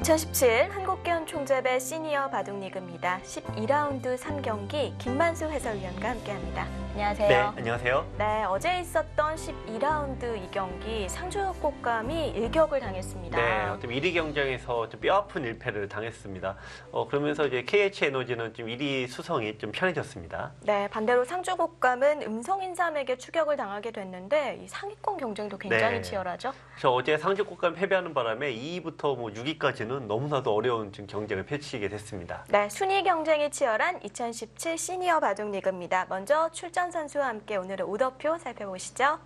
2017 한국계원 총재배 시니어 바둑리그입니다. 12라운드 3경기 김만수 해설위원과 함께합니다. 안녕하세요. 네, 안녕하세요. 네, 어제 있었던 12라운드 2경기 상주꽃감이 일격을 당했습니다. 네, 좀 1위 경쟁에서 좀 뼈아픈 1패를 당했습니다. 그러면서 이제 KH에너지는 좀 1위 수성이 좀 편해졌습니다. 네, 반대로 상주꽃감은 음성인삼에게 추격을 당하게 됐는데 이 상위권 경쟁도 굉장히 네. 치열하죠. 저 어제 상주꽃감 패배하는 바람에 2위부터 6위까지는 너무나도 어려운 지금 경쟁을 펼치게 됐습니다. 네, 순위 경쟁이 치열한 2017 시니어 바둑리그입니다. 먼저 출전 선수와 함께 오늘의 오더표 살펴보시죠.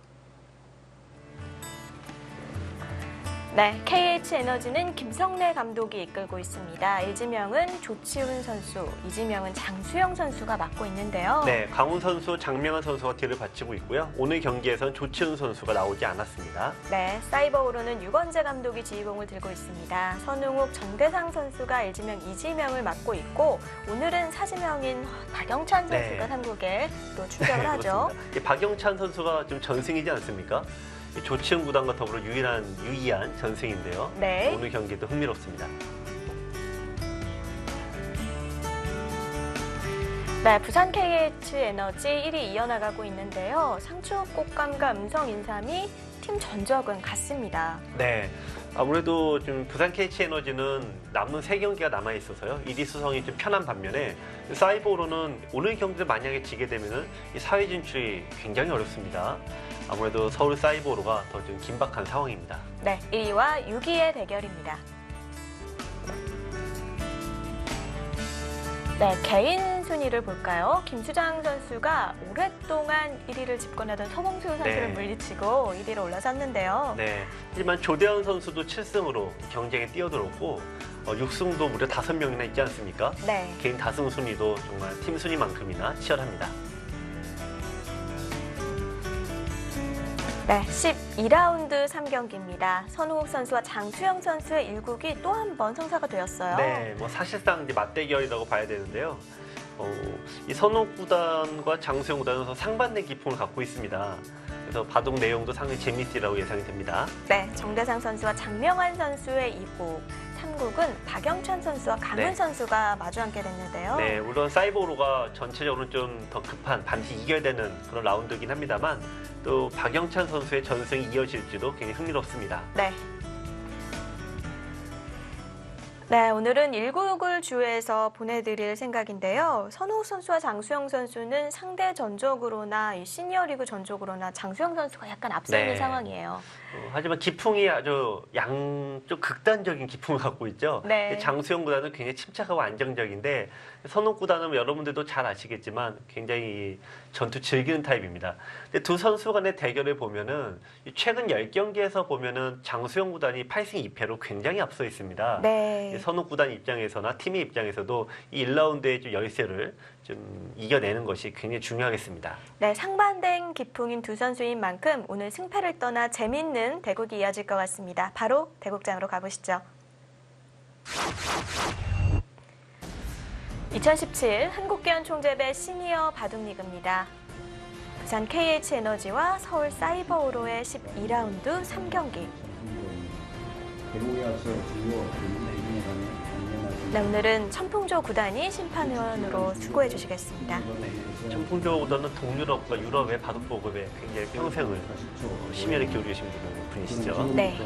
네, KH에너지는 김성래 감독이 이끌고 있습니다. 1지명은 조치훈 선수, 2지명은 장수영 선수가 맡고 있는데요. 네, 강훈 선수, 장명환 선수가 뒤를 바치고 있고요. 오늘 경기에선 조치훈 선수가 나오지 않았습니다. 네, 사이버오로는 유건재 감독이 지휘봉을 들고 있습니다. 선웅욱, 정대상 선수가 1지명, 2지명을 맡고 있고 오늘은 4지명인 박영찬 선수가 네. 삼국에 또 출격을 하죠. 그렇습니다. 박영찬 선수가 좀 전승이지 않습니까? 조치훈 구단과 더불어 유의한 전승인데요. 네. 오늘 경기도 흥미롭습니다. 네, 부산 KH에너지 1위 이어나가고 있는데요. 상주꽃감과 음성인삼이 팀 전적은 같습니다. 네, 아무래도 좀 부산 KH에너지는 남는 3경기가 남아 있어서요. 1위 수성이 좀 편한 반면에 사이버로는 오늘 경기를 만약에 지게 되면은 이 4위 진출이 굉장히 어렵습니다. 아무래도 서울 사이버로가 더 좀 긴박한 상황입니다. 네, 1위와 6위의 대결입니다. 네, 개인 순위를 볼까요? 김수장 선수가 오랫동안 1위를 집권하던 서봉수 선수를 네. 물리치고 1위로 올라섰는데요. 네, 하지만 조대현 선수도 7승으로 경쟁에 뛰어들었고 6승도 무려 5명이나 있지 않습니까? 네. 개인 다승 순위도 정말 팀 순위만큼이나 치열합니다. 네, 12라운드 3경기입니다. 선우욱 선수와 장수영 선수의 일국이 또 한 번 성사가 되었어요. 네, 뭐 사실상 이제 맞대결이라고 봐야 되는데요. 이 선호 구단과 장수영 구단은 상반된 기풍을 갖고 있습니다. 그래서 바둑 내용도 상당히 재미있으리라고 예상이 됩니다. 네, 정대상 선수와 장명환 선수의 2국, 3국은 박영찬 선수와 강훈 네. 선수가 마주 앉게 됐는데요. 네, 물론 사이버로가 전체적으로 좀 더 급한 반드시 이겨야 되는 그런 라운드이긴 합니다만 또 박영찬 선수의 전승이 이어질지도 굉장히 흥미롭습니다. 네. 네, 오늘은 1국을 주에서 보내드릴 생각인데요. 선우욱 선수와 장수영 선수는 상대 전적으로나 이 시니어리그 전적으로나 장수영 선수가 약간 앞서 있는 네. 상황이에요. 하지만 기풍이 아주 양쪽 극단적인 기풍을 갖고 있죠. 네. 장수영 구단은 굉장히 침착하고 안정적인데 선욱 구단은 여러분들도 잘 아시겠지만 굉장히 전투 즐기는 타입입니다. 근데 두 선수 간의 대결을 보면은 최근 10경기에서 보면은 장수영 구단이 8승 2패로 굉장히 앞서 있습니다. 네. 선욱 구단 입장에서나 팀의 입장에서도 이 1라운드의 좀 열세를 좀 이겨내는 것이 굉장히 중요하겠습니다. 네, 상반된 기풍인 두 선수인 만큼 오늘 승패를 떠나 재밌는 대국이 이어질 것 같습니다. 바로 대국장으로 가보시죠. 2017 한국계원 총재배 시니어 바둑리그입니다. 부산 KH에너지와 서울 사이버오로의 12라운드 3경기. 네, 오늘은 천풍조 구단이 심판위원으로 수고해 주시겠습니다. 천풍조 구단은 동유럽과 유럽의 바둑 보급에 굉장히 평생을 심혈을 기울이신 분이시죠. 네.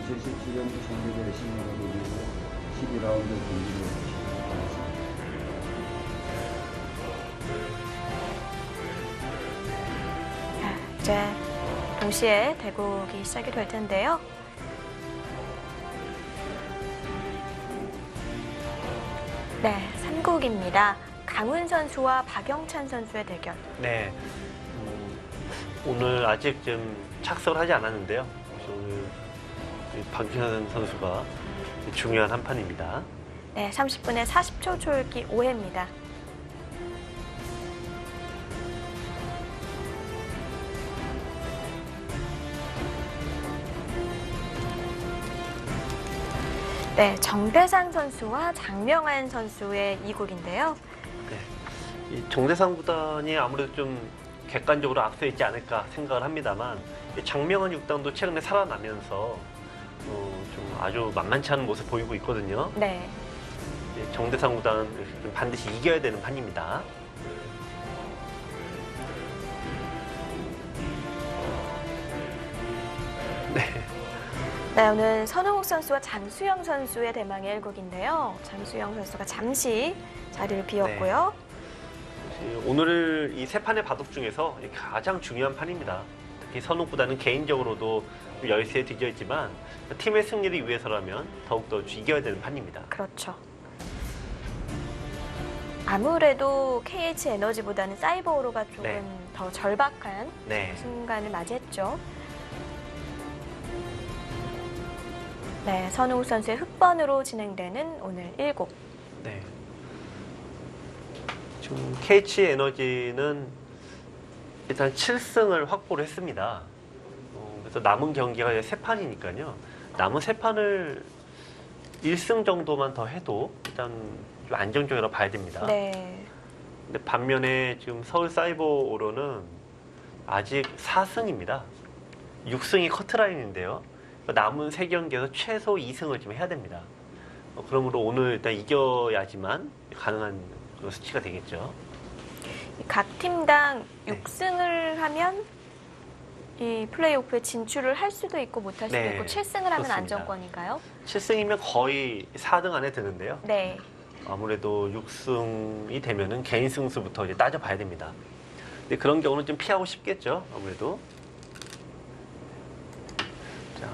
2017년 총대회 신문으로 이후 12라운드 경기를 시작하였습니다. 자, 이제 동시에 대국이 시작이 될 텐데요. 네, 3국입니다. 강훈 선수와 박영찬 선수의 대결. 네, 오늘 아직 좀 착석을 하지 않았는데요. 그래서 오늘 박규현 선수가 중요한 한 판입니다. 네, 30분에 40초 초읽기 5회입니다. 네, 정대상 선수와 장명환 선수의 2국인데요. 네, 이 정대상 구단이 아무래도 좀 객관적으로 앞서 있지 않을까 생각을 합니다만 장명환 육단도 최근에 살아나면서 좀 아주 만만치 않은 모습 보이고 있거든요. 네. 정대상 구단 반드시 이겨야 되는 판입니다. 네, 오늘 선홍욱 선수와 장수영 선수의 대망의 1국인데요. 장수영 선수가 잠시 자리를 비웠고요. 오늘 이 세 판의 바둑 중에서 가장 중요한 판입니다. 특히 선욱 구단은 개인적으로도 열세에 뒤져 있지만 팀의 승리를 위해서라면 더욱더 이겨야 되는 판입니다. 그렇죠. 아무래도 KH 에너지보다는 사이버오로가 조금 네. 더 절박한 네. 순간을 맞이했죠. 네, 선웅 선수의 흑번으로 진행되는 오늘 1국. 네. 지금 KH 에너지는 일단 7승을 확보를 했습니다. 그래서 남은 경기가 3판이니까요. 남은 3판을 1승 정도만 더 해도 일단 좀 안정적이라고 봐야 됩니다. 네. 근데 반면에 지금 서울 사이버오로는 아직 4승입니다. 6승이 커트라인인데요. 남은 3경기에서 최소 2승을 지금 해야 됩니다. 그러므로 오늘 일단 이겨야지만 가능한 그런 수치가 되겠죠. 각 팀당 네. 6승을 하면 이 플레이오프에 진출을 할 수도 있고 못할 수도 네, 있고 7승을 하면 그렇습니다. 안정권인가요? 7승이면 거의 4등 안에 드는데요. 네. 아무래도 6승이 되면은 개인 승수부터 이제 따져봐야 됩니다. 근데 그런 경우는 좀 피하고 싶겠죠, 아무래도. 자,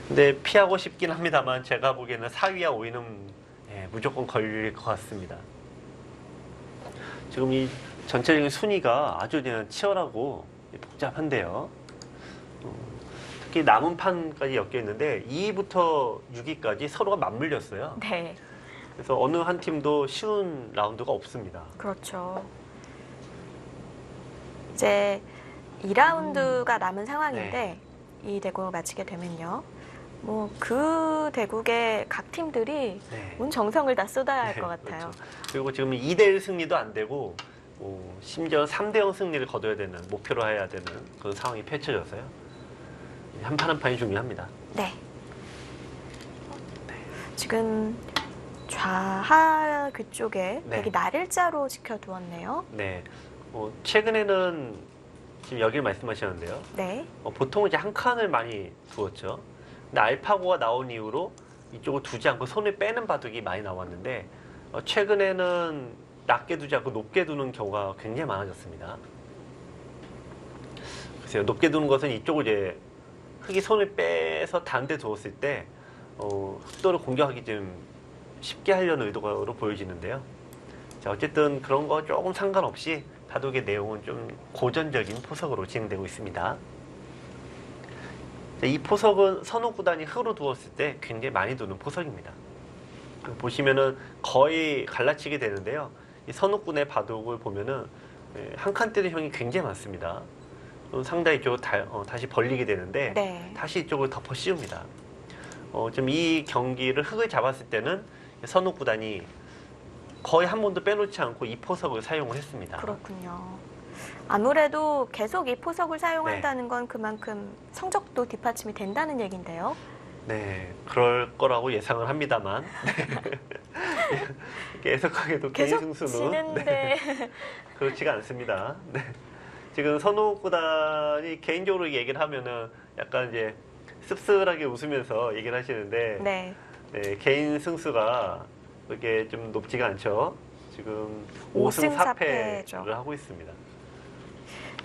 근데 피하고 싶긴 합니다만 제가 보기에는 4위와 5위는 무조건 걸릴 것 같습니다. 지금 이 전체적인 순위가 아주 그냥 치열하고 복잡한데요. 특히 남은 판까지 엮여 있는데 2위부터 6위까지 서로가 맞물렸어요. 네. 그래서 어느 한 팀도 쉬운 라운드가 없습니다. 그렇죠. 이제 2라운드가 남은 상황인데 이 대국을 마치게 되면요. 뭐 그 대국의 각 팀들이 네. 온 정성을 다 쏟아야 할 네, 것 같아요. 그렇죠. 그리고 지금 2대1 승리도 안 되고 심지어 3대0 승리를 거둬야 되는, 목표로 해야 되는 그런 상황이 펼쳐져서요. 한 판 한 판이 중요합니다. 네. 지금 좌하 그쪽에 네. 여기 날일자로 지켜두었네요. 네. 최근에는 지금 여기를 말씀하셨는데요. 네. 보통 이제 한 칸을 많이 두었죠. 근데 알파고가 나온 이후로 이쪽을 두지 않고 손을 빼는 바둑이 많이 나왔는데 최근에는 낮게 두지 않고 높게 두는 경우가 굉장히 많아졌습니다. 글쎄요, 높게 두는 것은 이쪽을 이제 흙이 손을 빼서 다른 데 두었을 때 흑도를 공격하기 좀 쉽게 하려는 의도로 보여지는데요. 자, 어쨌든 그런 거 조금 상관없이 바둑의 내용은 좀 고전적인 포석으로 진행되고 있습니다. 자, 이 포석은 선호 구단이 흙으로 두었을 때 굉장히 많이 두는 포석입니다. 보시면은 거의 갈라치게 되는데요. 이 선욱군의 바둑을 보면은 한 칸 뜨는 형이 굉장히 많습니다. 상당히 이쪽으로 다시 벌리게 되는데 네. 다시 이쪽을 덮어 씌웁니다. 좀 이 경기를 흙을 잡았을 때는 선욱 구단이 거의 한 번도 빼놓지 않고 이 포석을 사용을 했습니다. 그렇군요. 아무래도 계속 이 포석을 사용한다는 건 그만큼 성적도 뒷받침이 된다는 얘기인데요. 네, 그럴 거라고 예상을 합니다만 계속하게도 개인 계속 승수는 지는데 그렇지가 않습니다. 네. 지금 선욱 구단이 개인적으로 얘기를 하면은 약간 이제 씁쓸하게 웃으면서 얘기를 하시는데 네. 네, 개인 승수가 그게 좀 높지가 않죠. 지금 5승 5승 4패죠. 4패를 하고 있습니다.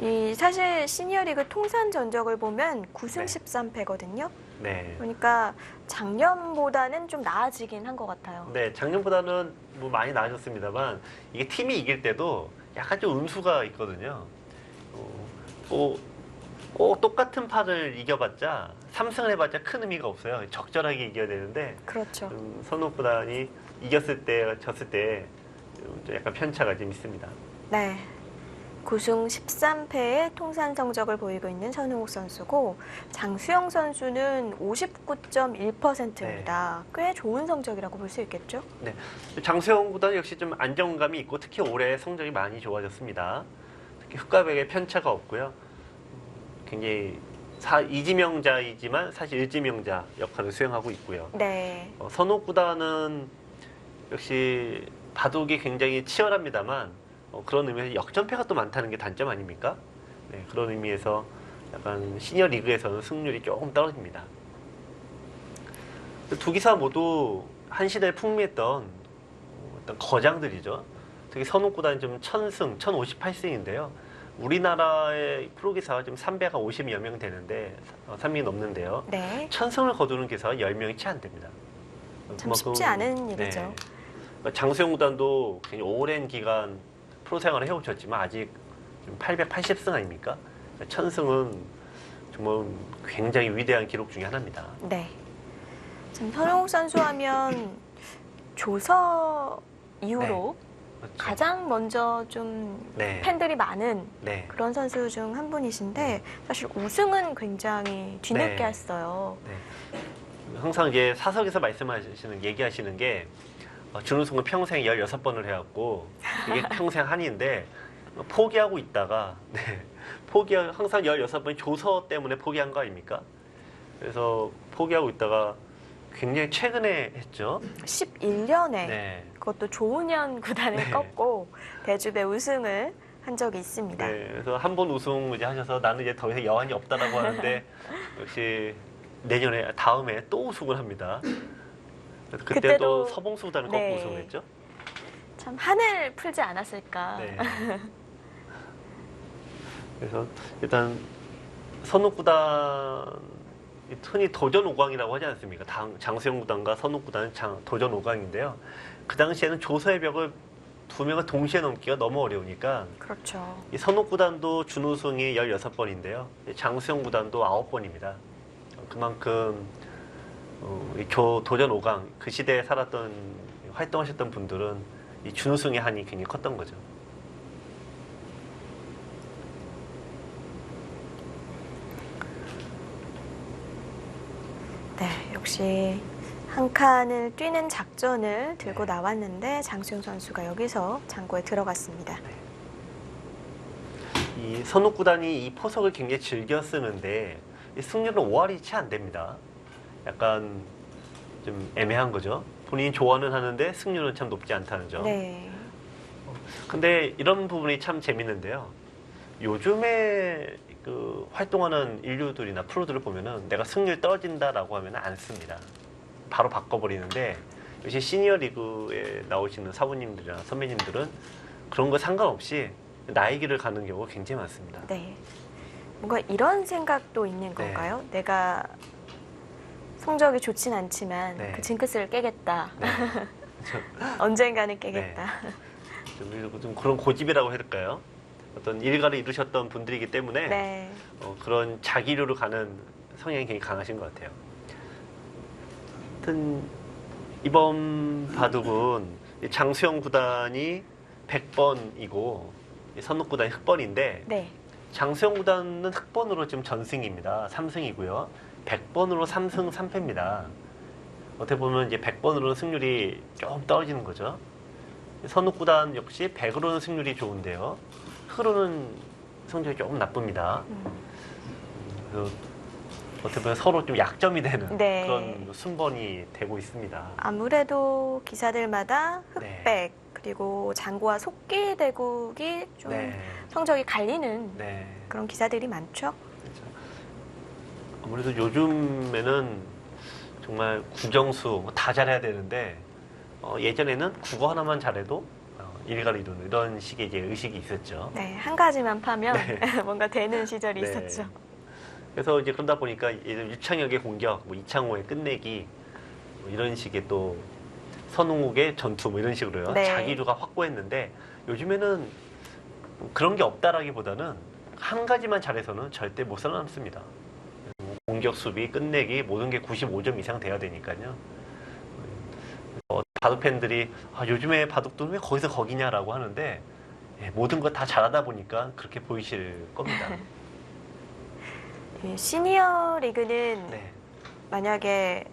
이 사실 시니어리그 통산 전적을 보면 9승 네. 13패거든요. 네. 그러니까 작년보다는 좀 나아지긴 한 것 같아요. 네, 작년보다는 뭐 많이 나아졌습니다만 이게 팀이 이길 때도 약간 좀 운수가 있거든요. 꼭 똑같은 판을 이겨봤자 3승을 해봤자 큰 의미가 없어요. 적절하게 이겨야 되는데 그렇죠. 선욱 구단이 이겼을 때, 졌을 때 좀 약간 편차가 좀 있습니다. 네. 9승 13패의 통산 성적을 보이고 있는 선웅욱 선수고 장수영 선수는 59.1%입니다. 꽤 좋은 성적이라고 볼 수 있겠죠? 네, 장수영 구단 역시 좀 안정감이 있고 특히 올해 성적이 많이 좋아졌습니다. 특히 흑과백의 편차가 없고요. 굉장히 이지명자이지만 사실 일지명자 역할을 수행하고 있고요. 네. 선옥구단은 역시 바둑이 굉장히 치열합니다만 그런 의미에서 역전패가 또 많다는 게 단점 아닙니까? 네, 그런 의미에서 약간 시니어 리그에서는 승률이 조금 떨어집니다. 두 기사 모두 한 시대에 풍미했던 어떤 거장들이죠. 특히 선옥구단이 좀 1000승, 1058승인데요. 우리나라의 프로기사가 지금 350여 명 되는데 3명이 넘는데요. 네. 1000승을 거두는 기사가 10명이 채 안 됩니다. 참 쉽지 않은 일이죠. 네. 장수영 구단도 굉장히 오랜 기간 프로 생활을 해오셨지만 아직 880승 아닙니까? 1000승은 정말 굉장히 위대한 기록 중에 하나입니다. 네. 지금 선홍 선수 하면 조서 이후로 그렇죠. 가장 먼저 좀 네. 팬들이 많은 네. 그런 선수 중 한 분이신데 사실 우승은 굉장히 뒤늦게 네. 했어요. 네. 항상 이제 사석에서 얘기하시는 게 준우승은 평생 16번을 해왔고 이게 평생 한이인데 포기하고 있다가 항상 16번 조서 때문에 포기한 거 아닙니까? 그래서 포기하고 있다가 굉장히 최근에 했죠. 11년에 네. 그것도 조은현 구단을 네. 꺾고 대주배 우승을 한 적이 있습니다. 네, 그래서 한 번 우승 이제 하셔서 나는 이제 더 이상 여한이 없다라고 하는데 역시 다음에 또 우승을 합니다. 그래서 그때도 서봉수 구단을 꺾고 네. 우승을 했죠. 참 한을 풀지 않았을까. 네. 그래서 일단 선옥구단 흔히 도전 5강이라고 하지 않습니까? 장수영 구단과 선옥구단은 도전 5강인데요. 그 당시에는 조서의 벽을 두 명을 동시에 넘기가 너무 어려우니까 그렇죠. 이 선옥구단도 준우승이 16번인데요. 장수영 구단도 9번입니다. 그만큼 도전 5강 그 시대에 활동하셨던 분들은 이 준우승의 한이 굉장히 컸던 거죠. 네, 역시 한 칸을 뛰는 작전을 들고 네. 나왔는데 장수영 선수가 여기서 장고에 들어갔습니다. 이 선옥구단이 이 포석을 굉장히 즐겨 쓰는데 이 승률은 5할이 채 안 됩니다. 약간 좀 애매한 거죠. 본인이 좋아는 하는데 승률은 참 높지 않다는 점. 네. 근데 이런 부분이 참 재밌는데요. 요즘에 활동하는 인류들이나 프로들을 보면은 내가 승률 떨어진다라고 하면 안 씁니다. 바로 바꿔버리는데 역시 시니어 리그에 나오시는 사부님들이나 선배님들은 그런 거 상관없이 나의 길을 가는 경우가 굉장히 많습니다. 네. 뭔가 이런 생각도 있는 네. 건가요? 내가 성적이 좋진 않지만 네. 그 징크스를 깨겠다. 네. 언젠가는 깨겠다. 좀 그런 고집이라고 해야 될까요? 어떤 일가를 이루셨던 분들이기 때문에 네. 그런 자기료로 가는 성향이 굉장히 강하신 것 같아요. 하여튼 이번 바둑은 장수영 구단이 100번이고 선옥구단이 흑번인데 네. 장수영 구단은 흑번으로 지금 전승입니다. 3승이고요. 100번으로 3승 3패입니다. 어떻게 보면 이제 100번으로는 승률이 조금 떨어지는 거죠. 선옥구단 역시 100으로는 승률이 좋은데요. 흑으로는 성적이 조금 나쁩니다. 그래서 어떻게 보면 서로 좀 약점이 되는 네. 그런 순번이 되고 있습니다. 아무래도 기사들마다 흑백 네. 그리고 장고와 속기 대국이 좀 네. 성적이 갈리는 네. 그런 기사들이 많죠. 그렇죠. 아무래도 요즘에는 정말 국영수 다 잘해야 되는데 예전에는 국어 하나만 잘해도 일가를 이루는 이런 식의 이제 의식이 있었죠. 네, 한 가지만 파면 네. 뭔가 되는 시절이 네. 있었죠. 그래서 이제 그러다 보니까 예전 유창혁의 공격, 이창호의 끝내기 이런 식의 또 선웅욱의 전투 이런 식으로요. 네. 자기류가 확고했는데 요즘에는 그런 게 없다라기보다는 한 가지만 잘해서는 절대 못 살아남습니다. 공격, 수비, 끝내기 모든 게 95점 이상 돼야 되니까요. 바둑 팬들이 요즘에 바둑도 왜 거기서 거기냐라고 하는데 모든 거 다 잘하다 보니까 그렇게 보이실 겁니다. 시니어 리그는 네. 만약에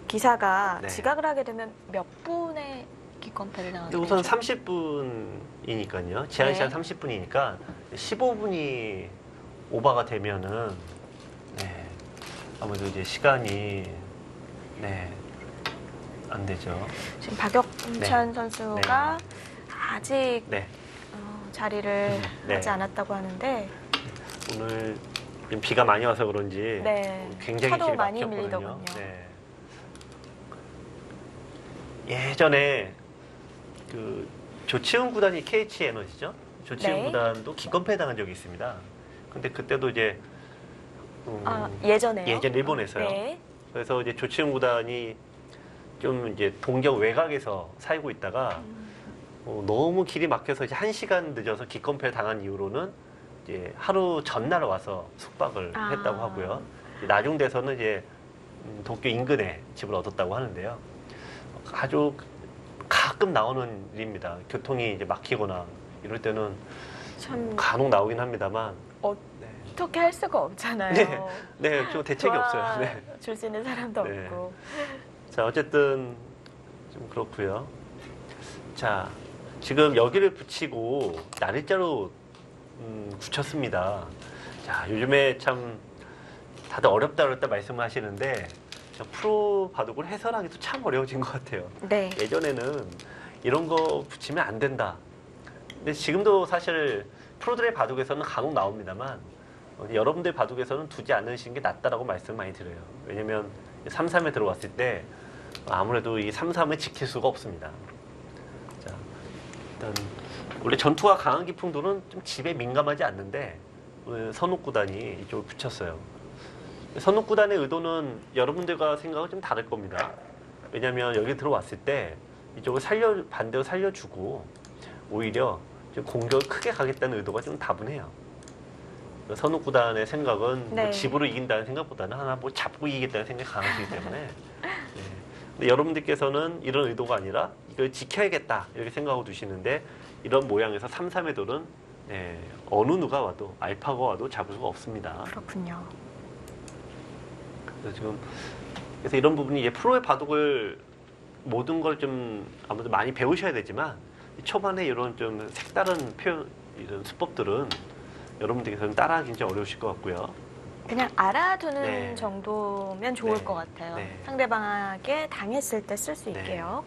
기사가 네. 지각을 하게 되면 몇 분의 기권패를 나가게 되죠? 우선 30분이니까요. 제한 시간 네. 30분이니까 15분이 오버가 되면은 아무래도 이제 시간이 네, 안 되죠. 지금 박영찬 네. 선수가 아직 네. 자리를 네. 하지 않았다고 하는데 오늘 좀 비가 많이 와서 그런지 네. 굉장히 차도 길이 많이 막혔거든요. 밀리더군요. 네. 예전에 그 조치훈 구단이 KH 에너지죠. 조치훈 네. 구단도 기권패 당한 적이 있습니다. 근데 그때도 이제 예전에요? 예전 일본에서요. 네. 그래서 이제 조치훈 구단이 좀 이제 동경 외곽에서 살고 있다가 너무 길이 막혀서 이제 1시간 늦어서 기권패 당한 이후로는 이제 하루 전날 와서 숙박을 했다고 하고요. 나중 돼서는 이제 도쿄 인근에 집을 얻었다고 하는데요. 아주 가끔 나오는 일입니다. 교통이 이제 막히거나 이럴 때는 참 간혹 나오긴 합니다만. 네. 어떻게 할 수가 없잖아요. 네, 좀 대책이 없어요. 네. 줄 수 있는 사람도 네. 없고. 자, 어쨌든 좀 그렇고요. 자, 지금 여기를 붙이고 날일자로 붙였습니다. 자, 요즘에 참 다들 어렵다 말씀을 하시는데 프로 바둑을 해설하기도 참 어려워진 것 같아요. 네. 예전에는 이런 거 붙이면 안 된다. 근데 지금도 사실 프로들의 바둑에서는 간혹 나옵니다만 여러분들 바둑에서는 두지 않으시는 게 낫다라고 말씀 많이 드려요. 왜냐면 3-3에 들어왔을 때 아무래도 이 3-3을 지킬 수가 없습니다. 자, 일단 원래 전투가 강한 기풍도는 좀 집에 민감하지 않는데 오늘 선옥구단이 이쪽을 붙였어요. 선옥구단의 의도는 여러분들과 생각은 좀 다를 겁니다. 왜냐하면 여기 들어왔을 때 이쪽을 반대로 살려주고 오히려 좀 공격을 크게 가겠다는 의도가 좀 다분해요. 선옥구단의 생각은 네. 뭐 집으로 이긴다는 생각보다는 하나 뭐 잡고 이기겠다는 생각이 강하시기 때문에 네. 근데 여러분들께서는 이런 의도가 아니라 이걸 지켜야겠다 이렇게 생각하고 두시는데 이런 모양에서 3-3의 돌은 어느 누가 와도 알파가 와도 잡을 수가 없습니다. 그렇군요. 그래서 이런 부분이 이제 프로의 바둑을 모든 걸 좀 아무래도 많이 배우셔야 되지만 초반에 이런 좀 색다른 표현 이런 수법들은 여러분들께서는 따라하기 진짜 어려우실 것 같고요. 그냥 알아두는 네. 정도면 좋을 네. 것 같아요. 네. 상대방에게 당했을 때 쓸 수 네. 있게요.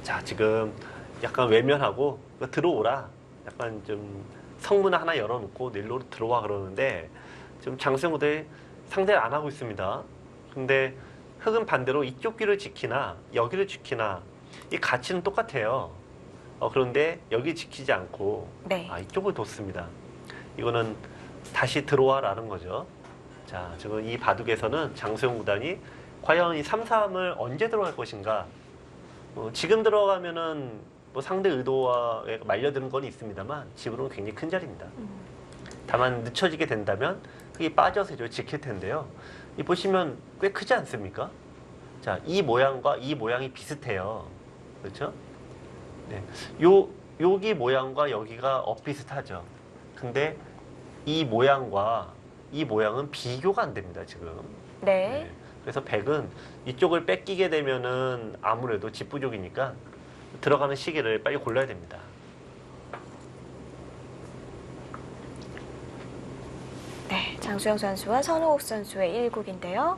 자, 지금 약간 외면하고 들어오라. 약간 좀 성문 하나 열어놓고 닐로로 들어와 그러는데 지금 장승호대 상대를 안 하고 있습니다. 근데 흑은 반대로 이쪽 귀를 지키나 여기를 지키나 이 가치는 똑같아요. 그런데 여기 지키지 않고 네. 이쪽을 뒀습니다. 이거는 다시 들어와라는 거죠. 자, 지금 이 바둑에서는 장수영 구단이 과연 이 3-3을 언제 들어갈 것인가? 지금 들어가면은 뭐 상대 의도와 말려드는 건 있습니다만 집으로는 굉장히 큰 자리입니다. 다만 늦춰지게 된다면 그게 빠져서 이제 지킬 텐데요. 이 보시면 꽤 크지 않습니까? 자, 이 모양과 이 모양이 비슷해요. 그렇죠? 네. 여기 모양과 여기가 엇비슷하죠. 근데 이 모양과 이 모양은 비교가 안 됩니다, 지금. 네. 그래서 백은 이쪽을 뺏기게 되면은 아무래도 집 부족이니까 들어가는 시기를 빨리 골라야 됩니다. 네. 장수영 선수와 선호욱 선수의 1국인데요.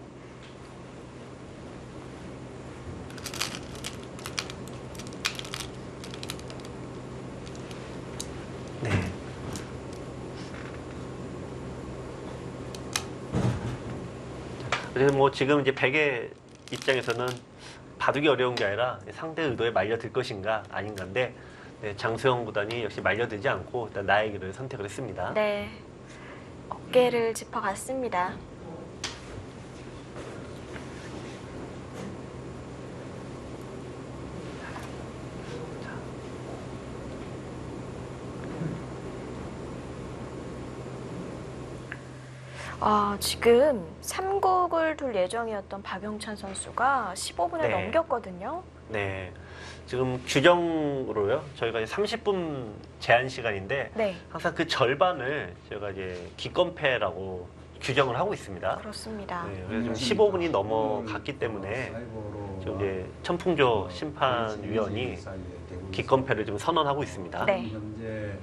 네. 그래서 뭐 지금 이제 백의 입장에서는 바둑이 어려운 게 아니라 상대 의도에 말려들 것인가 아닌가인데 장수영 구단이 역시 말려들지 않고 일단 나의 길을 선택을 했습니다. 네. 어깨를 짚어갔습니다. 지금 3국을 둘 예정이었던 박영찬 선수가 15분을 네. 넘겼거든요. 네. 지금 규정으로요. 저희가 이제 30분 제한 시간인데 네. 항상 그 절반을 저희가 이제 기권패라고 규정을 하고 있습니다. 그렇습니다. 네, 그래서 지금 15분이 넘어갔기 때문에 지금 이제 천풍조 심판위원이 기권패를 좀 선언하고 있습니다. 네. 현재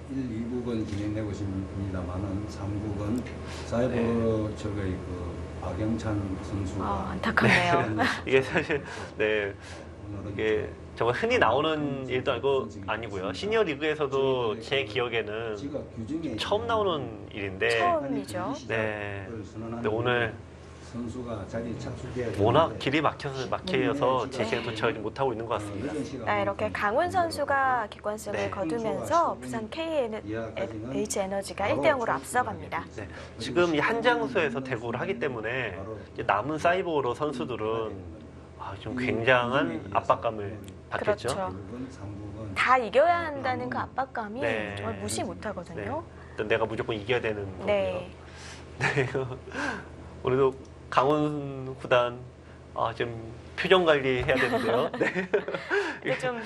1, 2국은 진행되고 있습니다만은 3국은 사이버 쪽의 그 박영찬 선수가 안타깝네요. 이게 사실 네 오늘은 이게 정말 흔히 나오는 일도 아니고요. 시니어 리그에서도 제 기억에는 지가 규정에 처음 나오는 일인데 처음이죠. 네. 선언하는 근데 오늘 선수가 자기 착수해야 워낙 길이 막혀서 제 시간 도착하지 못하고 있는 것 같습니다. 네, 이렇게 강훈 선수가 기권승을 네. 거두면서 부산 KH 에너지가 1대0으로 앞서갑니다. 네, 지금 이 한 장소에서 대구를 하기 때문에 이제 남은 사이버로 선수들은 좀 굉장한 압박감을 받겠죠. 그렇죠. 다 이겨야 한다는 그 압박감이 네. 정말 무시 못하거든요. 일단 내가 무조건 이겨야 되는 거고요. 네. 네. 오늘도 강원 구단 좀 표정 관리해야 되는데요. 네. 이게 좀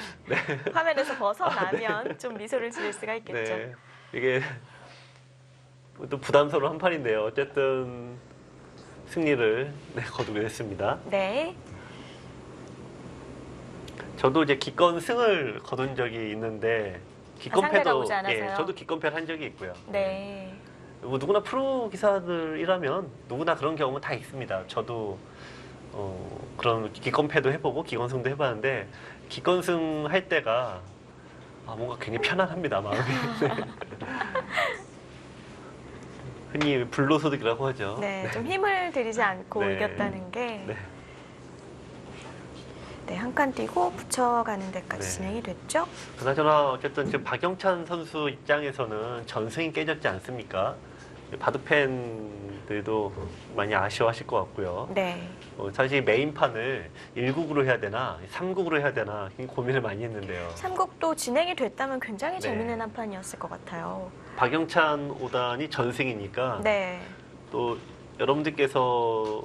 화면에서 벗어나면 좀 미소를 지을 수가 있겠죠. 네. 이게 또 부담스러운 한 판인데요. 어쨌든 승리를 거두게 됐습니다. 네. 저도 이제 기권승을 거둔 적이 있는데 상대가 기권패도 오지 않아서요? 저도 기권패를 한 적이 있고요. 네. 뭐 누구나 프로 기사들이라면 누구나 그런 경험은 다 있습니다. 저도 그런 기권패도 해보고 기권승도 해봤는데 기권승 할 때가 뭔가 굉장히 편안합니다, 마음이. 네. 흔히 불로소득이라고 하죠. 네, 좀 힘을 들이지 않고 네. 이겼다는 게 네. 네, 한 칸 뛰고 붙여가는 데까지 네. 진행이 됐죠. 그나저나 어쨌든 지금 박영찬 선수 입장에서는 전승이 깨졌지 않습니까? 바둑 팬들도 많이 아쉬워하실 것 같고요. 네. 사실 메인판을 1국으로 해야 되나 3국으로 해야 되나 굉장히 고민을 많이 했는데요. 3국도 진행이 됐다면 굉장히 네. 재밌는 한 판이었을 것 같아요. 박영찬 5단이 전승이니까 네. 또 여러분들께서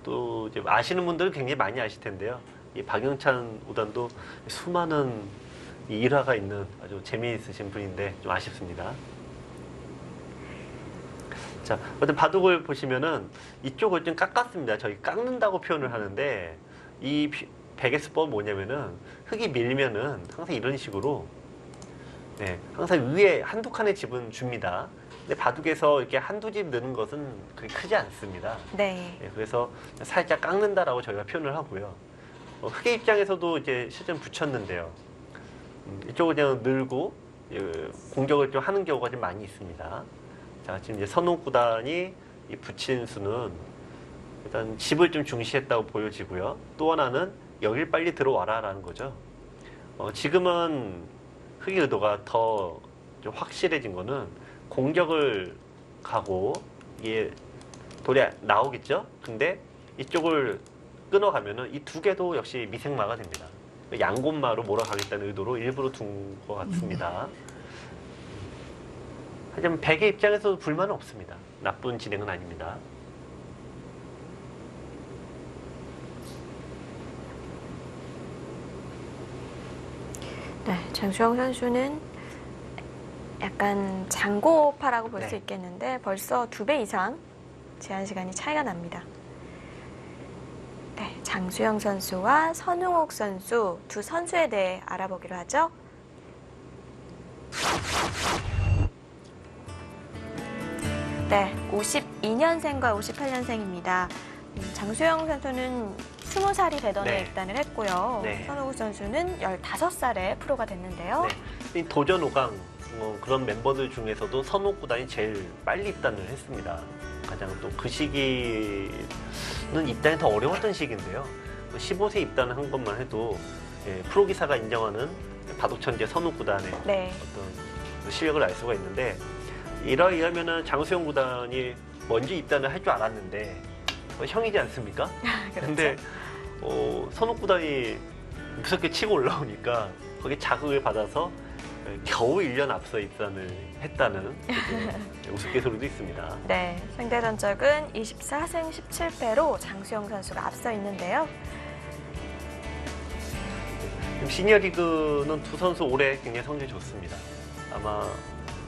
또 이제 아시는 분들은 굉장히 많이 아실 텐데요. 이 박영찬 5단도 수많은 이 일화가 있는 아주 재미있으신 분인데 좀 아쉽습니다. 자, 어쨌든 바둑을 보시면은 이쪽을 좀 깎았습니다. 저희 깎는다고 표현을 하는데 이 백에스법은 뭐냐면은 흙이 밀면은 항상 이런 식으로 항상 위에 한두 칸의 집은 줍니다. 근데 바둑에서 이렇게 한두 집 넣는 것은 그렇게 크지 않습니다. 네. 그래서 살짝 깎는다라고 저희가 표현을 하고요. 흙의 입장에서도 이제 실전 붙였는데요. 이쪽을 그냥 늘고 공격을 좀 하는 경우가 좀 많이 있습니다. 자, 지금 이제 선호 구단이 이 붙인 수는 일단 집을 좀 중시했다고 보여지고요. 또 하나는 여길 빨리 들어와라라는 거죠. 지금은 흑의 의도가 더 좀 확실해진 거는 공격을 가고 이게 돌이 나오겠죠. 근데 이쪽을 끊어가면은 이 두 개도 역시 미생마가 됩니다. 양곤마로 몰아가겠다는 의도로 일부러 둔 것 같습니다. 하지만 백의 입장에서도 불만은 없습니다. 나쁜 진행은 아닙니다. 네, 장수영 선수는 약간 장고파라고 볼 수 네. 있겠는데 벌써 2배 이상 제한 시간이 차이가 납니다. 네, 장수영 선수와 선웅옥 선수 두 선수에 대해 알아보기로 하죠. 네, 52년생과 58년생입니다. 장수영 선수는 20살이 되던 해 네. 입단을 했고요. 네. 선웅옥 선수는 15살에 프로가 됐는데요. 이 도전 5강 그런 멤버들 중에서도 선호 구단이 제일 빨리 입단을 했습니다. 가장 또 그 시기는 입단이 더 어려웠던 시기인데요. 15세 입단을 한 것만 해도 프로 기사가 인정하는 바둑천재 선호 구단의 네. 어떤 실력을 알 수가 있는데 이러면은 장수영 구단이 먼저 입단을 할 줄 알았는데 형이지 않습니까? 근데 선호 구단이 무섭게 치고 올라오니까 거기에 자극을 받아서 겨우 1년 앞서 입단을 했다는 우스갯소리도 있습니다. 네, 상대 전적은 24승 17패로 장수영 선수가 앞서 있는데요. 시니어 리그는 두 선수 올해 굉장히 성적이 좋습니다. 아마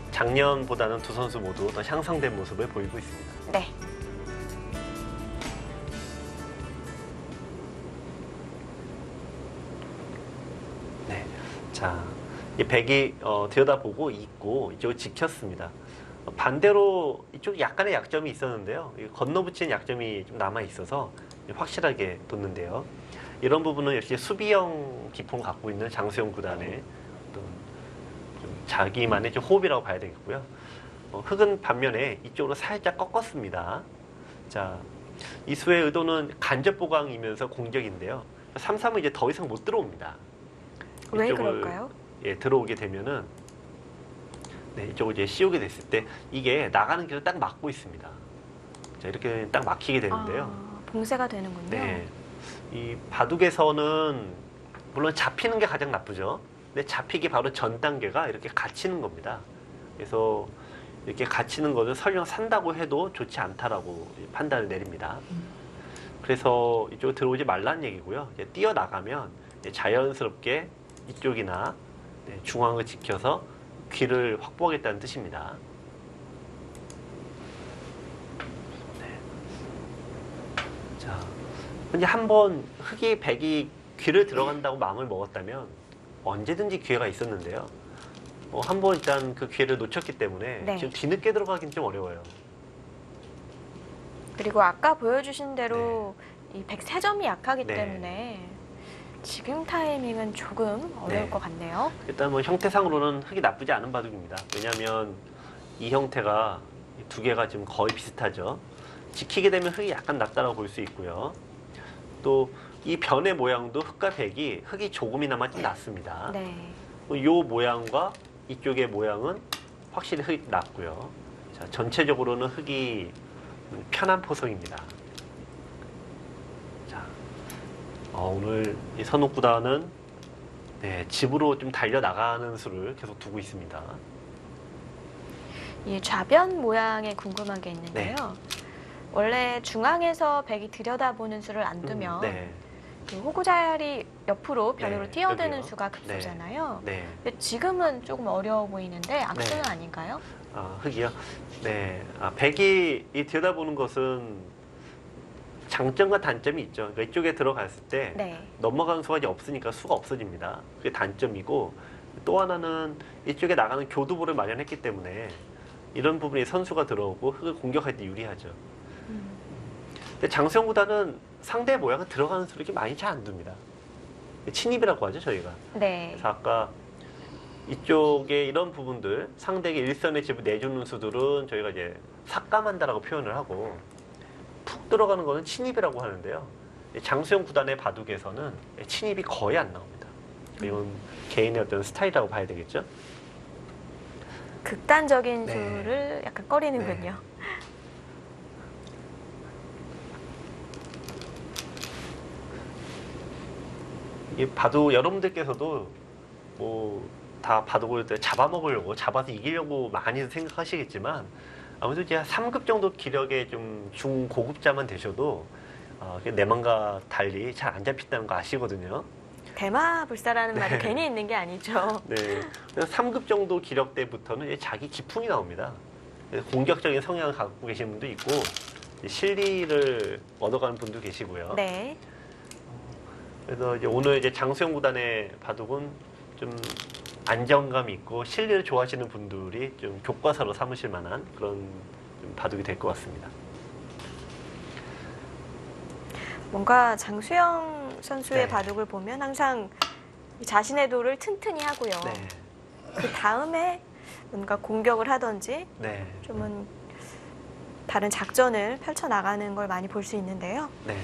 작년보다는 두 선수 모두 더 향상된 모습을 보이고 있습니다. 네. 네, 자 이 백이 들여다보고 있고 이쪽을 지켰습니다. 반대로 이쪽 약간의 약점이 있었는데요. 건너붙이는 약점이 좀 남아 있어서 확실하게 뒀는데요. 이런 부분은 역시 수비형 기풍을 갖고 있는 장수영 구단의 어떤 좀 자기만의 좀 호흡이라고 봐야 되겠고요. 흑은 반면에 이쪽으로 살짝 꺾었습니다. 자, 이 수의 의도는 간접 보강이면서 공격인데요. 3-3은 이제 더 이상 못 들어옵니다. 왜 이쪽을, 그럴까요? 예, 들어오게 되면은 네, 이쪽을 이제 씌우게 됐을 때 이게 나가는 길을 딱 막고 있습니다. 자, 이렇게 딱 막히게 되는데요. 봉쇄가 되는군요. 네, 이 바둑에서는 물론 잡히는 게 가장 나쁘죠. 근데 잡히기 바로 전 단계가 이렇게 갇히는 겁니다. 그래서 이렇게 갇히는 것을 설령 산다고 해도 좋지 않다라고 판단을 내립니다. 그래서 이쪽으로 들어오지 말라는 얘기고요. 이제 뛰어나가면 이제 자연스럽게 이쪽이나 네, 중앙을 지켜서 귀를 확보하겠다는 뜻입니다. 네. 자, 이제 한번 흑이 백이 귀를 들어간다고 마음을 먹었다면 언제든지 기회가 있었는데요. 한번 일단 그 기회를 놓쳤기 때문에 네. 지금 뒤늦게 들어가긴 좀 어려워요. 그리고 아까 보여주신 대로 이 103점이 약하기 네. 때문에 지금 타이밍은 조금 어려울 네. 것 같네요. 일단 뭐 형태상으로는 흑이 나쁘지 않은 바둑입니다. 왜냐하면 이 형태가 두 개가 지금 거의 비슷하죠. 지키게 되면 흑이 약간 낫다라고 볼 수 있고요. 또 이 변의 모양도 흑과 백이 흑이 조금이나마 좀 낫습니다. 네. 이 모양과 이쪽의 모양은 확실히 흑이 낫고요. 자, 전체적으로는 흑이 편한 포석입니다. 자, 오늘 이 선옥구단은 네, 집으로 좀 달려나가는 수를 계속 두고 있습니다. 이 좌변 모양에 궁금한 게 있는데요. 원래 중앙에서 백이 들여다보는 수를 안 두면 네. 그 호구 자리 옆으로 변으로 네, 뛰어드는 여기요. 수가 급수잖아요. 네. 근데 지금은 조금 어려워 보이는데 악수는 네. 아닌가요? 흑이요? 네. 백이 이 들여다보는 것은 장점과 단점이 있죠. 그러니까 이쪽에 들어갔을 때 네. 넘어가는 수가 이제 없으니까 수가 없어집니다. 그게 단점이고 또 하나는 이쪽에 나가는 교두보를 마련했기 때문에 이런 부분에 선수가 들어오고 흑을 공격할 때 유리하죠. 근데 장수영 구단은 상대 모양은 들어가는 수를 이렇게 많이 잘 안 둡니다. 침입이라고 하죠, 저희가. 네. 그래서 아까 이쪽에 이런 부분들 상대에게 일선의 집을 내주는 수들은 저희가 이제 삭감한다라고 표현을 하고 푹 들어가는 거는 침입이라고 하는데요. 장수영 구단의 바둑에서는 침입이 거의 안 나옵니다. 이건 개인의 어떤 스타일이라고 봐야 되겠죠. 극단적인 네. 수를 약간 꺼리는군요. 이 바둑 여러분들께서도 뭐 다 바둑을 잡아먹으려고 잡아서 이기려고 많이 생각하시겠지만 아무래도 이제 3급 정도 기력의 좀 중고급자만 되셔도 내 맘과 달리 잘 안 잡힌다는 거 아시거든요. 대마불사라는 말이 네. 괜히 있는 게 아니죠. 네, 그래서 3급 정도 기력 때부터는 이제 자기 기풍이 나옵니다. 그래서 공격적인 성향을 갖고 계신 분도 있고 실리를 얻어가는 분도 계시고요. 네. 그래서 이제 오늘 이제 장수영 구단의 바둑은 좀 안정감 있고 실리를 좋아하시는 분들이 좀 교과서로 삼으실 만한 그런 좀 바둑이 될 것 같습니다. 뭔가 장수영 선수의 네. 바둑을 보면 항상 자신의 돌을 튼튼히 하고요. 네, 그 다음에 뭔가 공격을 하든지 네, 좀은 다른 작전을 펼쳐나가는 걸 많이 볼 수 있는데요. 네.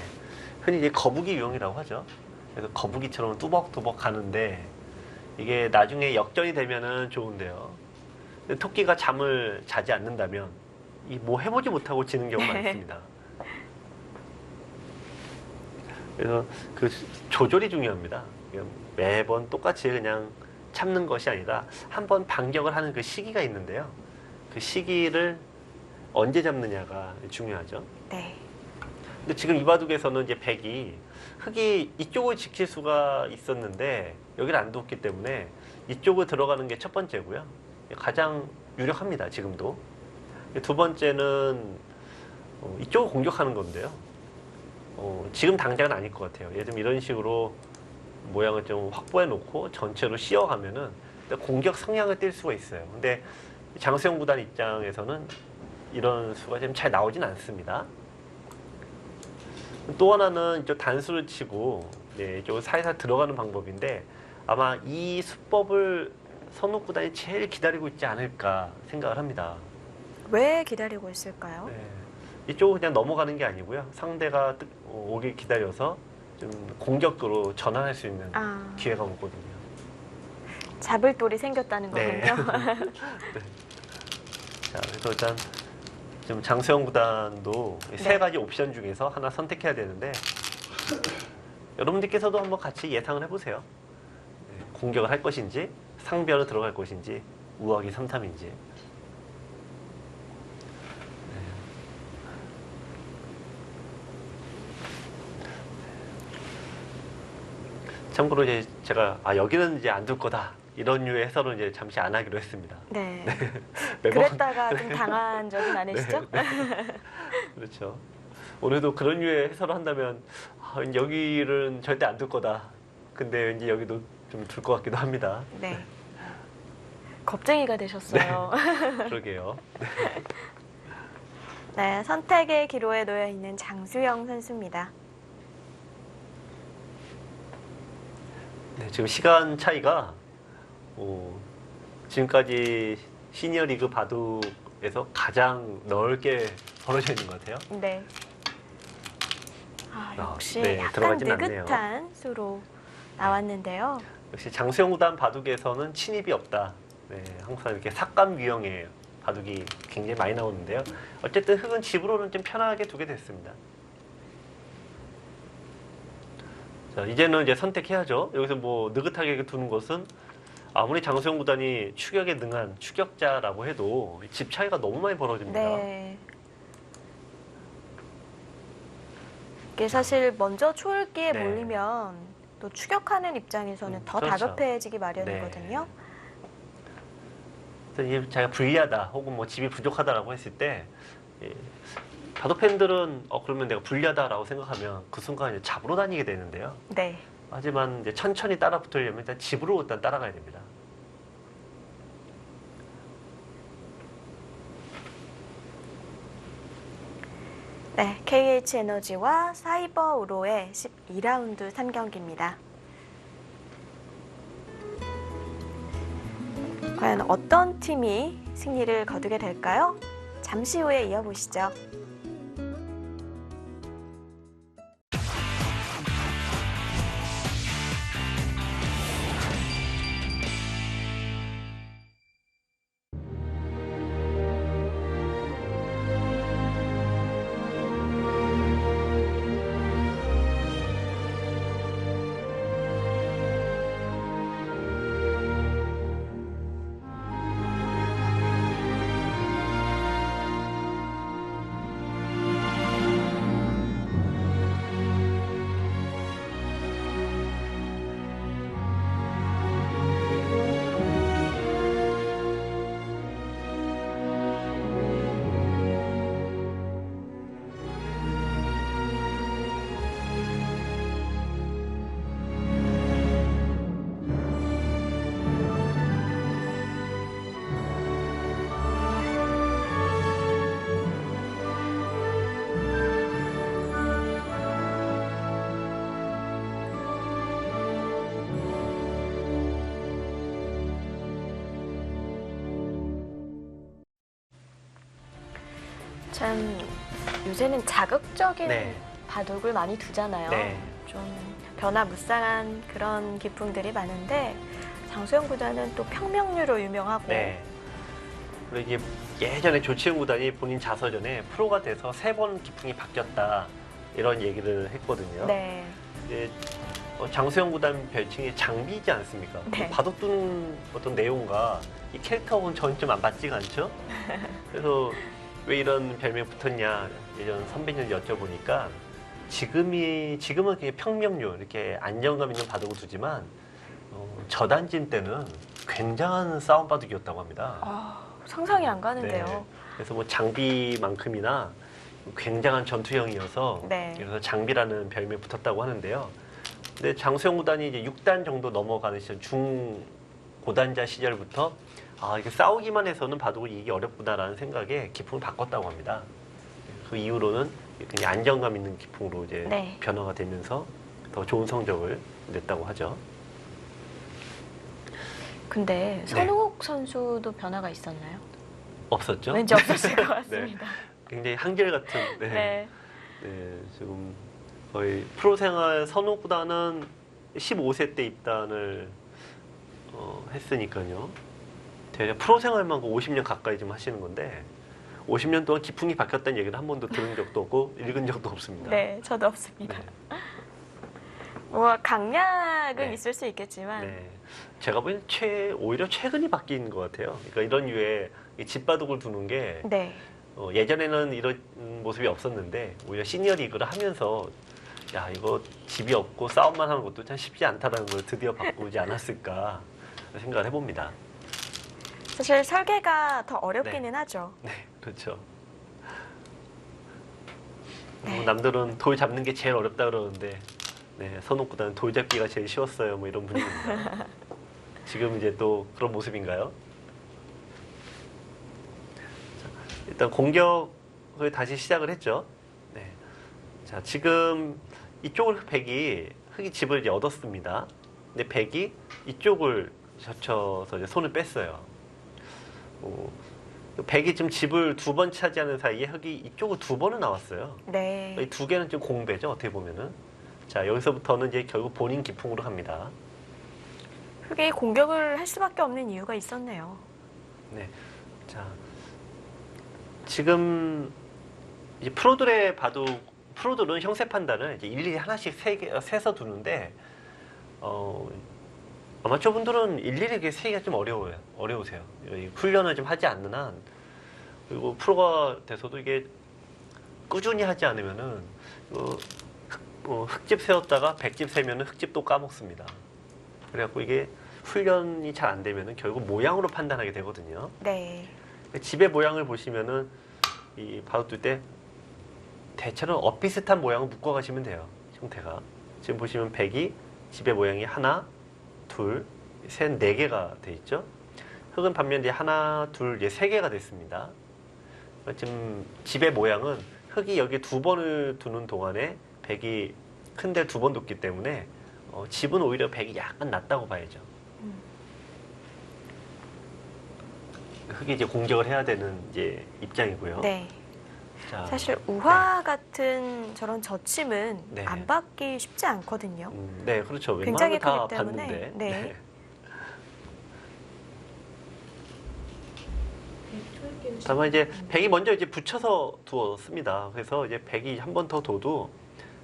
흔히 이제 거북이 유형이라고 하죠. 그래서 거북이처럼 뚜벅뚜벅 가는데 이게 나중에 역전이 되면은 좋은데요. 근데 토끼가 잠을 자지 않는다면 이 뭐 해보지 못하고 지는 경우가 네. 많습니다. 그래서 그 조절이 중요합니다. 그냥 매번 똑같이 그냥 참는 것이 아니라 한번 반격을 하는 그 시기가 있는데요. 그 시기를 언제 잡느냐가 중요하죠. 네. 근데 지금 이 바둑에서는 이제 백이 흑이 이쪽을 지킬 수가 있었는데 여기를 안 뒀기 때문에 이쪽을 들어가는 게 첫 번째고요. 가장 유력합니다. 지금도. 두 번째는 이쪽을 공격하는 건데요. 지금 당장은 아닐 것 같아요. 예를 들면 이런 식으로 모양을 좀 확보해 놓고 전체로 씌워가면은 공격 성향을 띨 수가 있어요. 근데 장수영 구단 입장에서는 이런 수가 좀 잘 나오진 않습니다. 또 하나는 좀 단수를 치고 좀 살살 들어가는 방법인데 아마 이 수법을 선우 구단이 제일 기다리고 있지 않을까 생각을 합니다. 왜 기다리고 있을까요? 네. 이쪽은 그냥 넘어가는 게 아니고요. 상대가 오길 기다려서 좀 공격으로 전환할 수 있는 기회가 오거든요. 잡을 돌이 생겼다는 네. 거군요. 네. 자, 그래서 일단 좀 장수영 구단도 세 가지 옵션 중에서 하나 선택해야 되는데 여러분들께서도 한번 같이 예상을 해보세요. 네, 공격을 할 것인지 상변으로 들어갈 것인지 우하기 3-3인지. 참고로 이제 제가 여기는 이제 안 둘 거다 이런 류의 해설은 이제 잠시 안 하기로 했습니다. 네. 매번 그랬다가 좀 당한 적은 아니시죠? 그렇죠. 오늘도 그런 류의 해설을 한다면 여기는 절대 안 둘 거다. 근데 왠지 여기도 좀 둘 것 같기도 합니다. 네. 겁쟁이가 되셨어요. 그러게요. 네, 선택의 기로에 놓여 있는 장수영 선수입니다. 네, 지금 시간 차이가 지금까지 시니어리그 바둑에서 가장 넓게 벌어져 있는 것 같아요. 네. 역시 네, 약간 들어가진 않네요. 느긋한 수로 나왔는데요. 역시 장수영 구단 바둑에서는 친입이 없다. 네, 항상 이렇게 삭감 유형의 바둑이 굉장히 많이 나오는데요. 어쨌든 흙은 집으로는 좀 편하게 두게 됐습니다. 자, 이제는 이제 선택해야죠. 여기서 뭐 느긋하게 두는 것은 아무리 장수영 구단이 추격에 능한 추격자라고 해도 집 차이가 너무 많이 벌어집니다. 네. 이게 사실 먼저 초읽기에 네. 몰리면 또 추격하는 입장에서는 더 그렇죠. 다급해지기 마련이거든요. 그래서 이게 자기가 불리하다 혹은 뭐 집이 부족하다라고 했을 때 바둑 팬들은 그러면 내가 불리하다라고 생각하면 그 순간 이제 잡으러 다니게 되는데요. 네. 하지만 이제 천천히 따라 붙으려면 일단 집으로 일단 따라가야 됩니다. 네, KH에너지와 사이버우로의 12라운드 3경기입니다. 과연 어떤 팀이 승리를 거두게 될까요? 잠시 후에 이어보시죠. 참 요새는 자극적인 네. 바둑을 많이 두잖아요. 네. 좀 변화무쌍한 그런 기풍들이 많은데 장수영 구단은 또 평명류로 유명하고 네. 그리고 이게 예전에 조치훈 구단이 본인 자서전에 프로가 돼서 3번 기풍이 바뀌었다 이런 얘기를 했거든요. 네. 이제 장수영 구단 별칭이 장비이지 않습니까? 네. 바둑 두는 어떤 내용과 이 캐릭터하고는 전혀 좀 안 맞지가 않죠? 그래서 왜 이런 별명이 붙었냐 예전 선배님 여쭤보니까 지금은 그냥 평명류 이렇게 안정감 있는 바둑을 두지만 저단진 때는 굉장한 싸움 바둑이었다고 합니다. 상상이 안 가는데요. 네. 그래서 뭐 장비만큼이나 굉장한 전투형이어서 네. 그래서 장비라는 별명이 붙었다고 하는데요. 근데 장수영 구단이 이제 6단 정도 넘어가는 시절 고단자 시절부터 이렇게 싸우기만 해서는 바둑을 이기기 어렵구나라는 생각에 기풍을 바꿨다고 합니다. 그 이후로는 그냥 안정감 있는 기풍으로 이제 네. 변화가 되면서 더 좋은 성적을 냈다고 하죠. 근데 선욱 선수도 변화가 있었나요? 없었죠? 왠지 없었을 것 같습니다. 굉장히 한결같은. 네. 네. 네, 지금 거의 프로 생활 선호보다는 15세 때 입단을 했으니까요. 대략 프로 생활만 50년 가까이 좀 하시는 건데 50년 동안 기풍이 바뀌었다는 얘기는 한 번도 들은 적도 없고 읽은 적도 없습니다. 네, 저도 없습니다. 네. 뭐 강약은 네. 있을 수 있겠지만 네. 제가 보기엔 오히려 최근이 바뀐 것 같아요. 그러니까 이런 류의 집바둑을 두는 게 네. 예전에는 이런 모습이 없었는데 오히려 시니어 리그를 하면서 야 이거 집이 없고 싸움만 하는 것도 참 쉽지 않다는 걸 드디어 바꾸지 않았을까 생각을 해봅니다. 사실 설계가 더 어렵기는 하죠. 네, 그렇죠. 네. 남들은 돌 잡는 게 제일 어렵다 그러는데 네, 선옥보다는 돌 잡기가 제일 쉬웠어요. 뭐 이런 분위기입니다. 지금 이제 또 그런 모습인가요? 자, 일단 공격을 다시 시작을 했죠. 네. 자, 지금 이쪽을 흑이 집을 이제 얻었습니다. 근데 백이 이쪽을 젖혀서 이제 손을 뺐어요. 백이 지금 집을 2번 차지하는 사이에 흑이 이쪽을 2번을 나왔어요. 네. 이 2개는 좀 공배죠, 어떻게 보면은. 자, 여기서부터는 이제 결국 본인 기풍으로 갑니다. 흑이 공격을 할 수밖에 없는 이유가 있었네요. 네. 자, 지금 이제 프로들은 형세 판단을 이제 일일이 하나씩 세서 두는데, 아마추어 분들은 일일이 이렇게 세기가 좀 어려우세요. 훈련을 좀 하지 않는 한, 그리고 프로가 돼서도 이게 꾸준히 하지 않으면은, 흑집 세웠다가 백집 세면은 흑집도 까먹습니다. 그래갖고 이게 훈련이 잘 안 되면은 결국 모양으로 판단하게 되거든요. 네. 집의 모양을 보시면은 이 바둑 둘 때 대체로 엇비슷한 모양을 묶어가시면 돼요. 형태가. 지금 보시면 백이 집의 모양이 하나, 둘, 셋, 네 개가 돼 있죠. 흑은 반면 이제 하나, 둘, 이제 세 개가 됐습니다. 지금 집의 모양은 흑이 여기 2번을 두는 동안에 백이 큰 데를 2번 뒀기 때문에 집은 오히려 백이 약간 낮다고 봐야죠. 흑이 이제 공격을 해야 되는 이제 입장이고요. 네. 자, 사실 우화 같은 저런 젖힘은 네. 안 받기 쉽지 않거든요. 네, 그렇죠. 굉장히 웬만하면 다 크기 때문에, 봤는데. 네. 다만 이제 백이 먼저 이제 붙여서 두었습니다. 그래서 이제 백이 한 번 더 둬도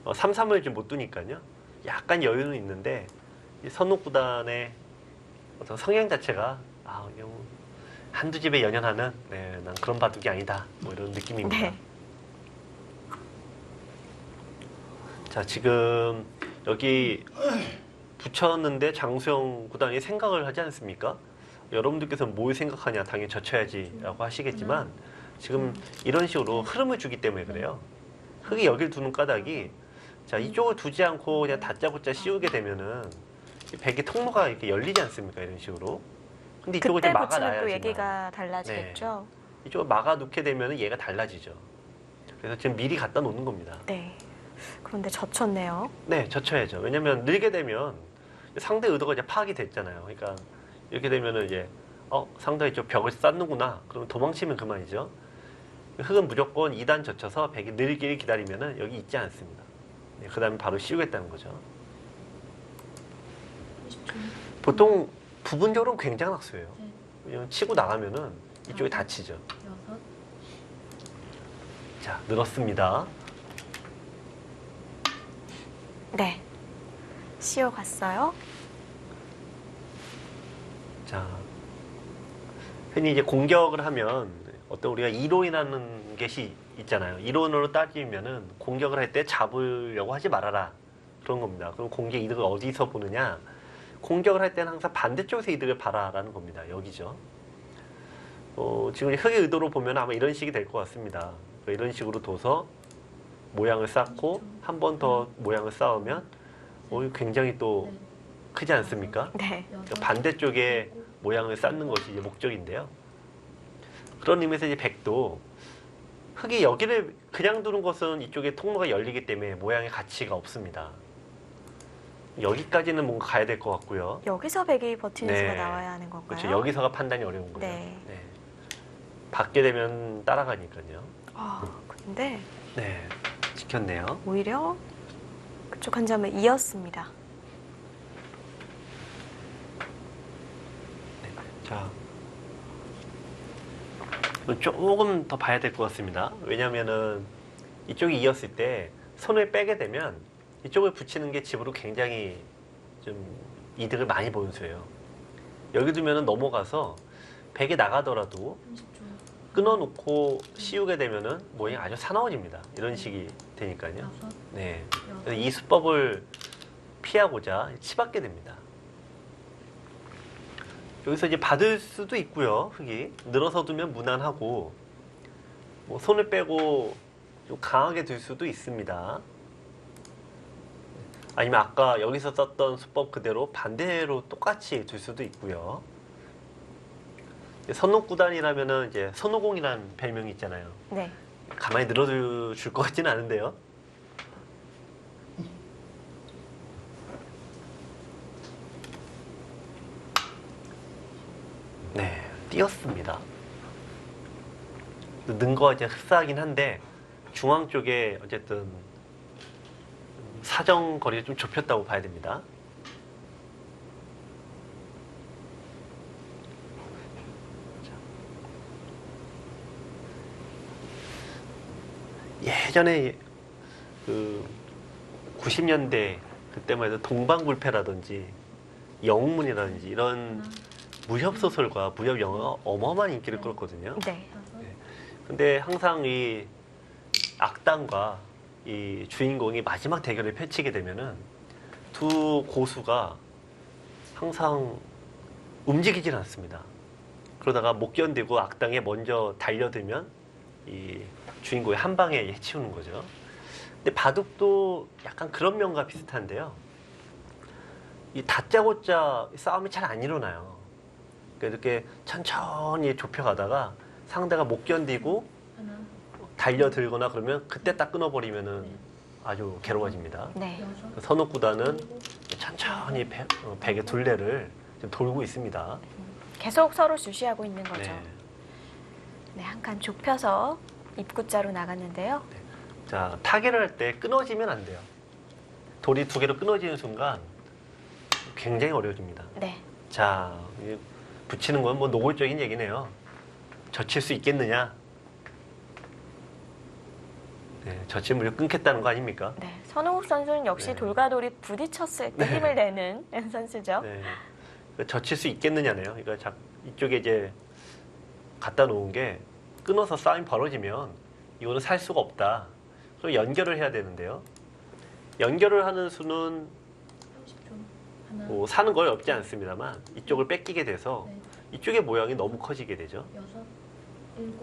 3-3을 좀 못 두니까요. 약간 여유는 있는데 이 선옥구단의 어떤 성향 자체가 그냥 한두 집에 연연하는 난 그런 바둑이 아니다. 뭐 이런 느낌입니다. 네. 자, 지금 여기 붙였는데 장수영 구단이 생각을 하지 않습니까? 여러분들께서 뭘 생각하냐, 당연히 젖혀야지 라고 하시겠지만 지금 이런 식으로 흐름을 주기 때문에 그래요. 흑이 여길 두는 까닭이 자, 이쪽을 두지 않고 그냥 다짜고짜 씌우게 되면은 이 백의 통로가 이렇게 열리지 않습니까? 이런 식으로. 근데 이쪽을 그때 좀 붙이면 또 막아놔야지만 얘기가 달라지겠죠. 이쪽을 막아 놓게 되면은 얘가 달라지죠. 그래서 지금 미리 갖다 놓는 겁니다. 네. 그런데 젖혔네요. 네, 젖혀야죠. 왜냐면 늘게 되면 상대 의도가 이제 파악이 됐잖아요. 그러니까 이렇게 되면은 이제 상대가 이쪽 벽을 쌓는구나. 그러면 도망치면 그만이죠. 흑은 무조건 2단 젖혀서 백이 늘기를 기다리면은 여기 있지 않습니다. 네, 그 다음에 바로 씌우겠다는 거죠. 보통 부분적으로는 굉장한 학수예요. 왜냐면 치고 나가면은 이쪽에 다치죠. 자, 늘었습니다. 네. 씌워갔어요. 자, 흔히 이제 공격을 하면 어떤 우리가 이론이라는 것이 있잖아요. 이론으로 따지면은 공격을 할 때 잡으려고 하지 말아라. 그런 겁니다. 그럼 공격 이득을 어디서 보느냐? 공격을 할 때는 항상 반대쪽에서 이득을 봐라라는 겁니다. 여기죠. 지금 흑의 의도로 보면 아마 이런 식이 될 것 같습니다. 이런 식으로 둬서 모양을 쌓고 한 번 더 모양을 쌓으면 굉장히 또 크지 않습니까? 네. 그러니까 반대쪽에 모양을 쌓는 것이 이제 목적인데요. 그런 의미에서 이제 백도 흙이 여기를 그냥 두는 것은 이쪽에 통로가 열리기 때문에 모양의 가치가 없습니다. 여기까지는 뭔가 가야 될 것 같고요. 여기서 백이 버티는 네. 수가 나와야 하는 건가요? 그렇죠. 여기서가 판단이 어려운 거예요. 네. 네. 받게 되면 따라가니까요. 근데 네, 지켰네요. 오히려 그쪽 한 점을 이었습니다. 자, 조금 더 봐야 될 것 같습니다. 왜냐하면은 이쪽이 이었을 때 손을 빼게 되면 이쪽을 붙이는 게 집으로 굉장히 좀 이득을 많이 보는 수예요. 여기 두면은 넘어가서 백이 나가더라도 끊어놓고 씌우게 되면은 모양이 아주 사나워집니다. 이런 식이 되니까요. 네, 그래서 이 수법을 피하고자 치받게 됩니다. 여기서 이제 받을 수도 있고요. 흙이 늘어서 두면 무난하고 뭐 손을 빼고 좀 강하게 둘 수도 있습니다. 아니면 아까 여기서 썼던 수법 그대로 반대로 똑같이 둘 수도 있고요. 선옥구단이라면은 이제 선호공이라는 별명이 있잖아요. 네. 가만히 늘어줄 것 같지는 않은데요. 네, 띄었습니다. 는 거가 이제 흡사하긴 한데 중앙 쪽에 어쨌든 사정 거리가 좀 좁혔다고 봐야 됩니다. 예전에 그 90년대 그때만 해도 동방불패라든지 영웅문이라든지 이런 무협 소설과 무협 영화가 어마어마한 인기를 끌었거든요. 네. 근데 항상 이 악당과 이 주인공이 마지막 대결을 펼치게 되면은 두 고수가 항상 움직이질 않습니다. 그러다가 못 견디고 악당에 먼저 달려들면 이 주인공이 한 방에 해치우는 거죠. 근데 바둑도 약간 그런 면과 비슷한데요. 이 다짜고짜 싸움이 잘 안 일어나요. 그러니까 이렇게 천천히 좁혀가다가 상대가 못 견디고 달려들거나 그러면 그때 딱 끊어버리면은 아주 괴로워집니다. 네. 선옥구단은 천천히 백의 둘레를 지금 돌고 있습니다. 계속 서로 주시하고 있는 거죠. 네. 네, 한 칸 좁혀서 입구자로 나갔는데요. 자, 타개를 할 때 끊어지면 안 돼요. 돌이 두 개로 끊어지는 순간 굉장히 어려워집니다. 네. 자, 붙이는 건 뭐 노골적인 얘기네요. 젖힐 수 있겠느냐? 네, 젖힘을 끊겠다는 거 아닙니까? 네. 선호욱 선수는 역시 네. 돌과 돌이 부딪혔을 때 네. 힘을 내는 선수죠. 네. 젖힐 수 있겠느냐네요. 그러니까 이쪽에 이제 갖다 놓은 게 끊어서 싸움이 벌어지면 이거는 살 수가 없다. 그럼 연결을 해야 되는데요. 연결을 하는 수는 뭐 사는 걸 없지 않습니다만 이쪽을 뺏기게 돼서 이쪽의 모양이 너무 커지게 되죠. 6,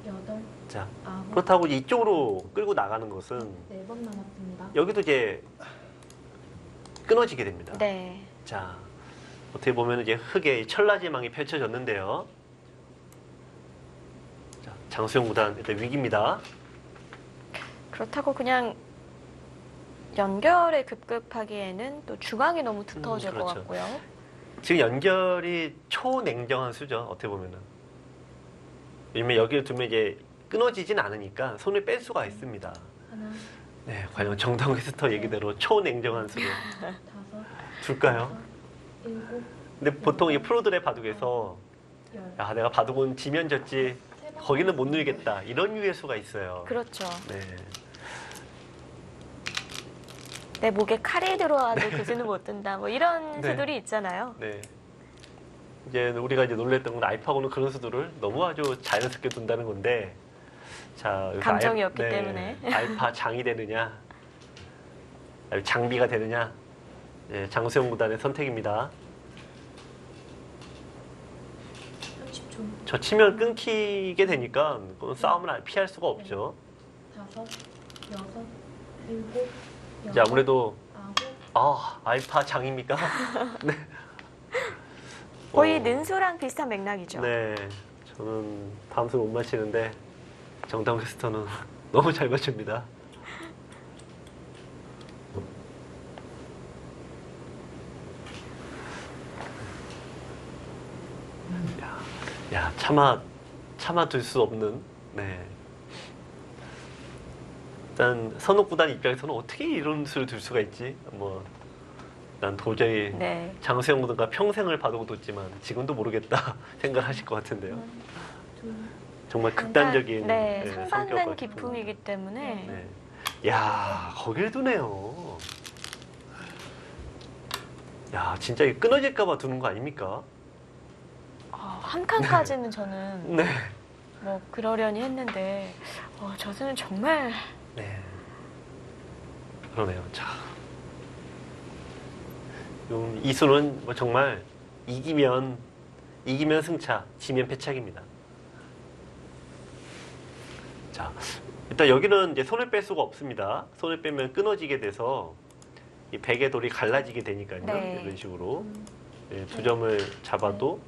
7, 8, 자, 9, 그렇다고 이쪽으로 끌고 나가는 것은 4번 남았습니다. 여기도 이제 끊어지게 됩니다. 네. 자, 어떻게 보면 이제 흙의 천라지망이 펼쳐졌는데요. 자, 장수영 구단 일단 위기입니다. 그렇다고 그냥 연결에 급급하기에는 또 중앙이 너무 두터워질 것 그렇죠. 같고요. 지금 연결이 초냉정한 수죠. 어떻게 보면은. 왜냐면 여기를 두면 이제 끊어지진 않으니까 손을 뺄 수가 있습니다. 하나, 네, 과연 정당 퀘스터 얘기대로 초냉정한 수를 5, 줄까요? 7, 근데 보통 이 프로들의 바둑에서 10. 야, 내가 바둑은 지면 졌지 거기는 못 늘겠다 이런 유의 수가 있어요. 그렇죠. 네. 내 목에 칼이 들어와도 그 수는 못 든다. 뭐 이런 네. 수들이 있잖아요. 네. 이제 우리가 이제 놀랬던 건 알파고는 그런 수들을 너무 아주 자연스럽게 둔다는 건데, 자 여기서 감정이 없기 때문에. 알파 장이 되느냐, 장비가 되느냐, 네, 장수영 구단의 선택입니다. 30초. 저 치면 끊기게 되니까 그건 싸움을 피할 수가 없죠. 5, 6, 7, 8, 이제 아무래도 9, 알파 장입니까? 네. 거의 능수랑 비슷한 맥락이죠. 네, 저는 다음 술 못 마시는데 정다운 캐스터는 너무 잘 맞춥니다. 야, 참아둘 수 없는. 네. 일단 선옥구단 입장에서는 어떻게 이런 수를 둘 수가 있지? 뭐, 난 도저히 네. 장수영 구단과 평생을 봐두었지만 지금도 모르겠다 생각하실 것 같은데요. 둘, 정말 극단적인 네, 네, 상반된 성격과 기품이기 때문에 네. 야, 거길 두네요. 야, 진짜 이게 끊어질까봐 두는 거 아닙니까? 한 칸까지는 저는 네. 뭐 그러려니 했는데 저 수는 정말 네. 그러네요. 자. 이 수는 뭐 정말 이기면 승차, 지면 패착입니다. 자, 일단 여기는 이제 손을 뺄 수가 없습니다. 손을 빼면 끊어지게 돼서 이 백의 돌이 갈라지게 되니까요. 네. 이런 식으로 네, 두 점을 잡아도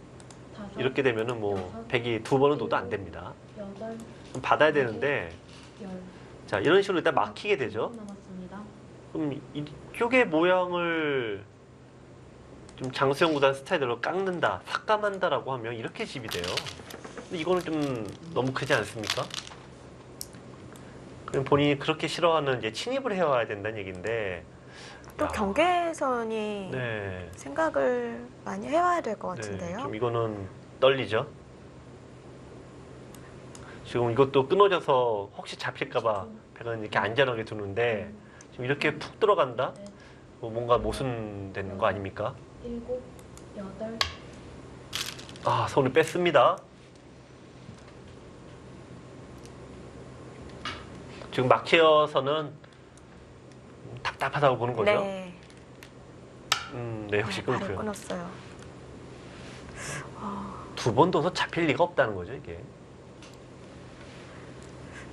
다섯, 이렇게 되면은 뭐 백이 두 번은 둬도 안 됩니다. 여덟, 그럼 받아야 되는데 열. 자 이런 식으로 일단 막히게 되죠. 10분 남았습니다. 그럼 이쪽의 모양을 좀 장수영 구단 스타일대로 깎는다, 삭감한다라고 하면 이렇게 집이 돼요. 근데 이거는 좀 너무 크지 않습니까? 그럼 본인이 그렇게 싫어하는 이제 침입을 해와야 된다는 얘기인데 또 야, 경계선이 네, 생각을 많이 해와야 될 것 네, 같은데요. 좀 이거는 떨리죠. 지금 이것도 끊어져서 혹시 잡힐까봐 배가 이렇게 안전하게 두는데 지금 이렇게 푹 들어간다? 네, 뭔가 모순되는 거 아닙니까? 일곱, 여덟, 아, 손을 뺐습니다. 지금 막혀서는 답답하다고 보는 거죠. 네. 네, 역시 발을 끊고요. 끊었어요. 두 번 둬서 잡힐 리가 없다는 거죠, 이게.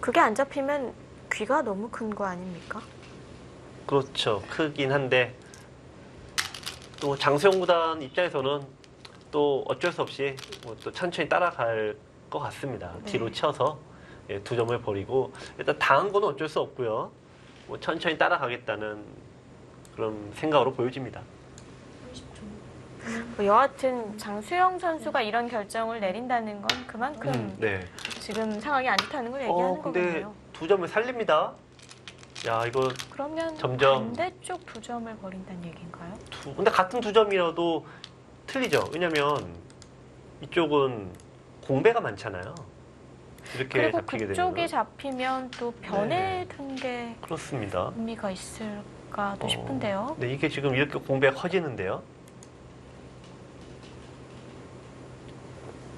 그게 안 잡히면 귀가 너무 큰 거 아닙니까? 그렇죠. 크긴 한데 또 장수영 구단 입장에서는 또 어쩔 수 없이 뭐또 천천히 따라갈 것 같습니다. 네. 뒤로 쳐서 예, 두 점을 버리고 일단 당한 거는 어쩔 수 없고요. 뭐 천천히 따라가겠다는 그런 생각으로 보여집니다. 30초. 뭐 여하튼 장수영 선수가 이런 결정을 내린다는 건 그만큼 네. 지금 상황이 안 좋다는 걸 얘기하는 근데 거거든요. 두 점을 살립니다. 야, 이거 그러면 점점- 반대쪽 두 점을 버린다는 얘기인가요? 근데 같은 두 점이라도 틀리죠. 왜냐면 이쪽은 공배가 많잖아요. 이렇게 그리고 잡히게 그쪽이 되면 잡히면 또 변에 둔 게 그렇습니다. 의미가 있을까도 싶은데요. 네, 이게 지금 이렇게 공배가 커지는데요.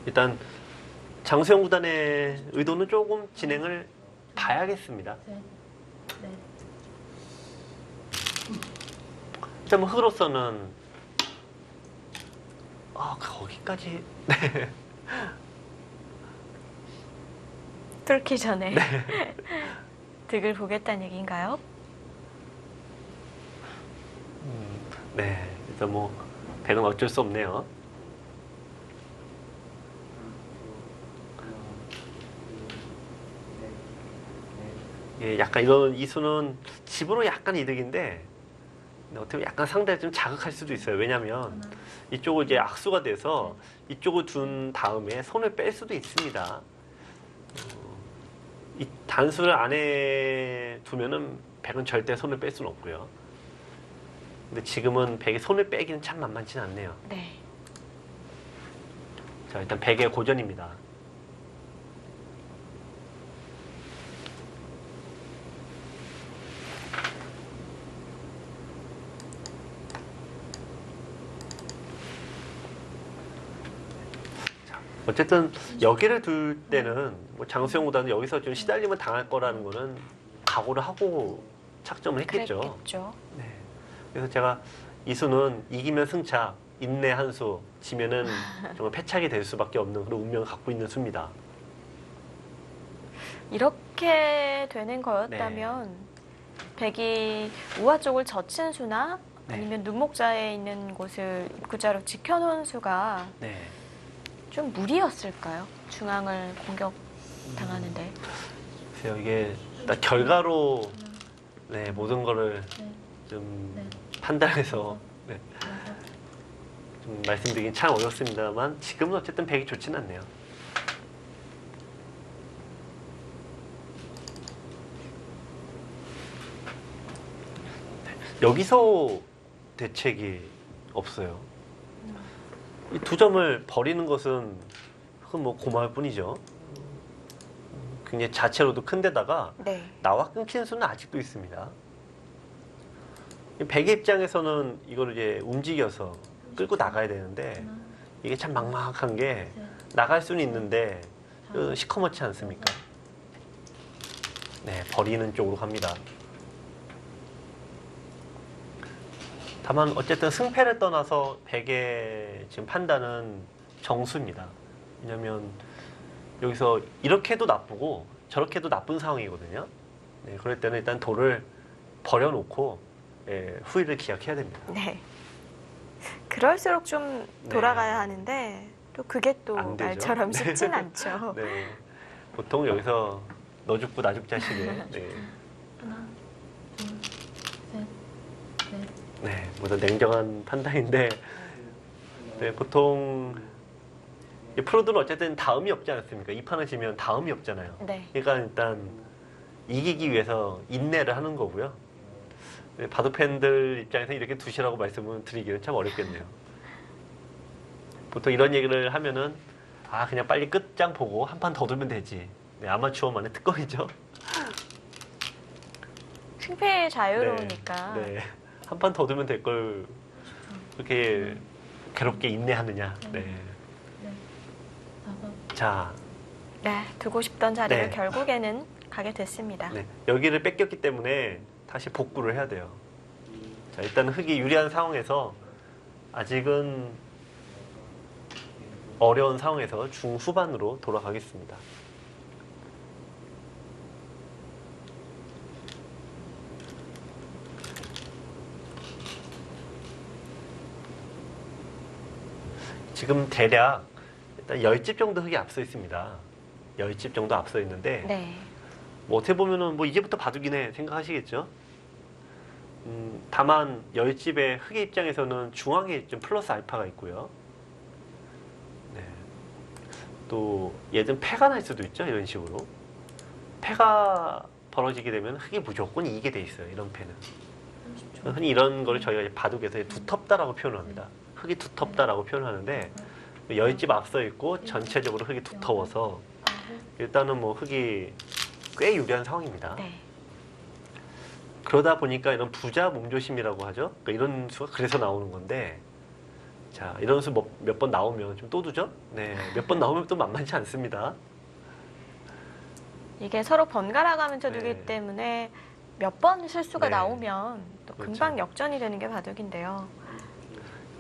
일단 장수영 구단의 의도는 조금 진행을 봐야겠습니다. 셋, 넷, 일단 뭐 흑으로서는 거기까지 네. 뚫기 전에 득을 보겠다는 얘기인가요? 네, 일단 뭐 백은 어쩔 수 없네요. 예, 약간 이런 이수는 집으로 약간 이득인데 근데 어떻게 보면 약간 상대를 좀 자극할 수도 있어요. 왜냐하면 하나, 이쪽을 이제 악수가 돼서 이쪽을 둔 다음에 손을 뺄 수도 있습니다. 이 단수를 안에 두면은 백은 절대 손을 뺄 수는 없고요. 근데 지금은 백이 손을 빼기는 참 만만치는 않네요. 네. 자, 일단 백의 고전입니다. 어쨌든 여기를 둘 때는 뭐 장수영 구단은 여기서 좀 시달림을 당할 거라는 거는 각오를 하고 착점을 했겠죠. 그랬겠죠. 네. 그래서 제가 이 수는 이기면 승차, 인내 한 수, 지면은 정말 패착이 될 수밖에 없는 그런 운명을 갖고 있는 수입니다. 이렇게 되는 거였다면 백이 우아 쪽을 젖힌 수나 네. 아니면 눈목자에 있는 곳을 입구자로 지켜놓은 수가 네. 좀 무리였을까요? 중앙을 공격당하는데. 글쎄요, 이게 딱 결과로 네, 모든 거를 네. 좀 네. 판단해서 네, 여섯, 좀 말씀드리긴 참 어렵습니다만 지금은 어쨌든 백이 좋진 않네요. 여기서 대책이 없어요. 이 두 점을 버리는 것은 그건 뭐 고마울 뿐이죠. 굉장히 자체로도 큰데다가 네. 나와 끊기는 수는 아직도 있습니다. 백의 입장에서는 이걸 이제 움직여서 끌고 나가야 되는데 하나, 이게 참 막막한 게 셋, 나갈 수는 있는데 다섯, 시커멓지 않습니까? 네, 버리는 쪽으로 갑니다. 다만 어쨌든 승패를 떠나서 백의 지금 판단은 정수입니다. 왜냐하면 여기서 이렇게 해도 나쁘고 저렇게 해도 나쁜 상황이거든요. 네, 그럴 때는 일단 돌을 버려놓고 후위를 기약해야 됩니다. 네. 그럴수록 좀 네. 돌아가야 하는데 또 그게 또 안 되죠. 말처럼 네. 쉽진 않죠. 네, 보통 여기서 너 죽고 나 죽자식의 네, 하나, 둘, 셋, 넷, 네, 모두 냉정한 판단인데 네, 보통 이 프로들은 어쨌든 다음이 없지 않습니까? 이 판을 지면 다음이 없잖아요. 네. 그러니까 일단 이기기 위해서 인내를 하는 거고요. 네, 바둑 팬들 입장에서 이렇게 두시라고 말씀을 드리기는 참 어렵겠네요. 보통 이런 얘기를 하면은 아 그냥 빨리 끝장 보고 한 판 더 두면 되지. 네, 아마추어만의 특권이죠. 승패 자유로우니까. 네, 네. 한 판 더 두면 될 걸 그렇게 괴롭게 인내하느냐. 네. 넷, 다섯, 자, 네, 두고 싶던 자리를 네. 결국에는 가게 됐습니다. 네, 여기를 뺏겼기 때문에 다시 복구를 해야 돼요. 자, 일단 흑이 유리한 상황에서 아직은 어려운 상황에서 중후반으로 돌아가겠습니다. 지금 대략 일단 10집 정도 흑이 앞서 있습니다. 10집 정도 앞서 있는데 네. 뭐 어떻게 보면은 뭐 이제부터 바둑이네 생각하시겠죠? 다만 10집의 흑의 입장에서는 중앙에 좀 플러스 알파가 있고요. 네. 또 예전 패가 날 수도 있죠. 이런 식으로. 패가 벌어지게 되면 흑이 무조건 이기게 돼 있어요. 이런 패는. 30초, 흔히 이런 거를 저희가 이제 바둑에서 두텁다라고 표현합니다. 흑이 두텁다라고 표현하는데 10집 앞서 있고 전체적으로 흑이 두터워서 아홉, 일단은 뭐 흑이 꽤 유리한 상황입니다. 네. 그러다 보니까 이런 부자 몸조심이라고 하죠. 그러니까 이런 수가 그래서 나오는 건데, 자 이런 수 몇 번 나오면 좀 또 두죠. 네, 몇 번 나오면 또 만만치 않습니다. 이게 서로 번갈아가면서 네. 두기 때문에 몇 번 실수가 네. 나오면 또 그렇죠. 금방 역전이 되는 게 바둑인데요.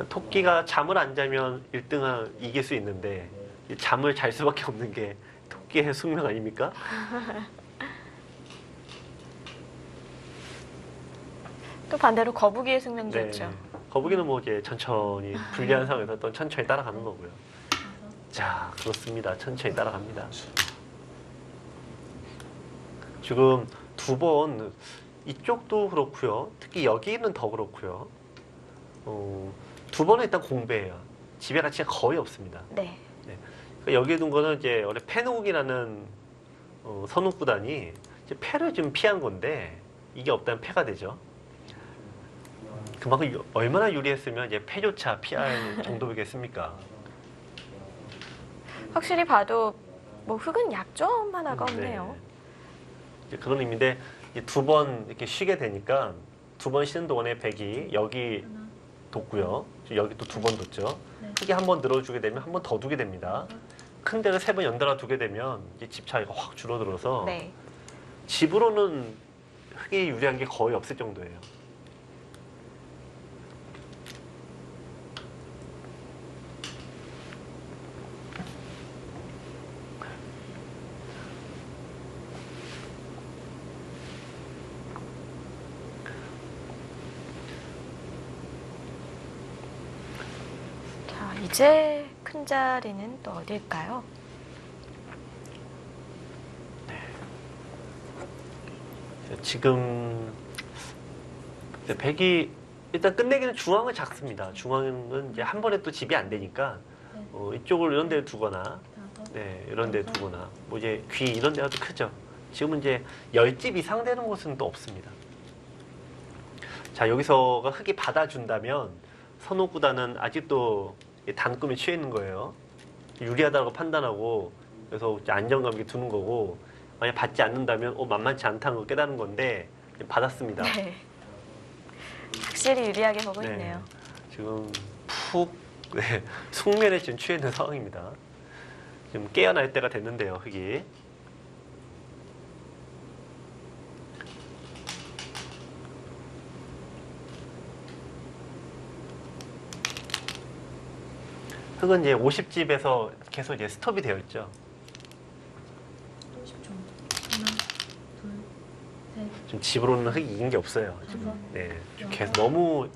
토끼가 잠을 안 자면 1등을 이길 수 있는데 이 잠을 잘 수밖에 없는 게 토끼의 숙명 아닙니까? 또 반대로 거북이의 숙명도 네. 있죠. 거북이는 뭐 이제 천천히 불리한 상황에서 또 천천히 따라가는 거고요. 다섯, 자, 그렇습니다. 천천히 따라갑니다. 지금 두 번 이쪽도 그렇고요. 특히 여기는 더 그렇고요. 두 번은 일단 공배예요. 지배 가치가 거의 없습니다. 네. 그러니까 여기에 둔 거는 이제 원래 패누국이라는 선욱 구단이 이제 패를 좀 피한 건데 이게 없다면 패가 되죠. 그만큼 얼마나 유리했으면 이제 패조차 피할 정도겠습니까? 확실히 봐도 뭐 흑은 약점 하나가 없네요. 이제 그런 의미인데 두 번 이렇게 쉬게 되니까 두 번 쉬는 동안에 백이 여기 하나, 뒀고요. 여기 또 두 번 뒀죠. 네. 흑이 한 번 늘어주게 되면 한 번 더 두게 됩니다. 큰 데를 세 번 연달아 두게 되면 이제 집 차이가 확 줄어들어서 네. 집으로는 흑이 유리한 게 거의 없을 정도예요. 이제 큰 자리는 또 어딜까요? 지금 백이 일단 끝내기는 중앙은 작습니다. 중앙은 이제 한 번에 또 집이 안 되니까 이쪽을 이런 데 두거나 다섯, 네, 이런 데 두거나 뭐 이제 귀 이런 데가 또 크죠. 지금은 이제 10집 이상 되는 곳은 또 없습니다. 자, 여기서가 흙이 받아준다면 선호구단은 아직도 단꿈에 취해 있는 거예요. 유리하다고 판단하고 그래서 이제 안정감 있게 두는 거고, 만약 받지 않는다면 만만치 않다는 걸 깨닫는 건데 받았습니다. 네. 확실히 유리하게 보고 네. 있네요. 지금 푹 숙면에 지금 취해 있는 상황입니다. 지금 깨어날 때가 됐는데요, 흙이. 흙은 이제 50집에서 계속 이제 스톱이 되어 있죠. 또 10초. 하나, 둘, 셋, 지금 집으로는 흙이 이긴 게 없어요. 지금. 다섯, 네, 지금 계속 너무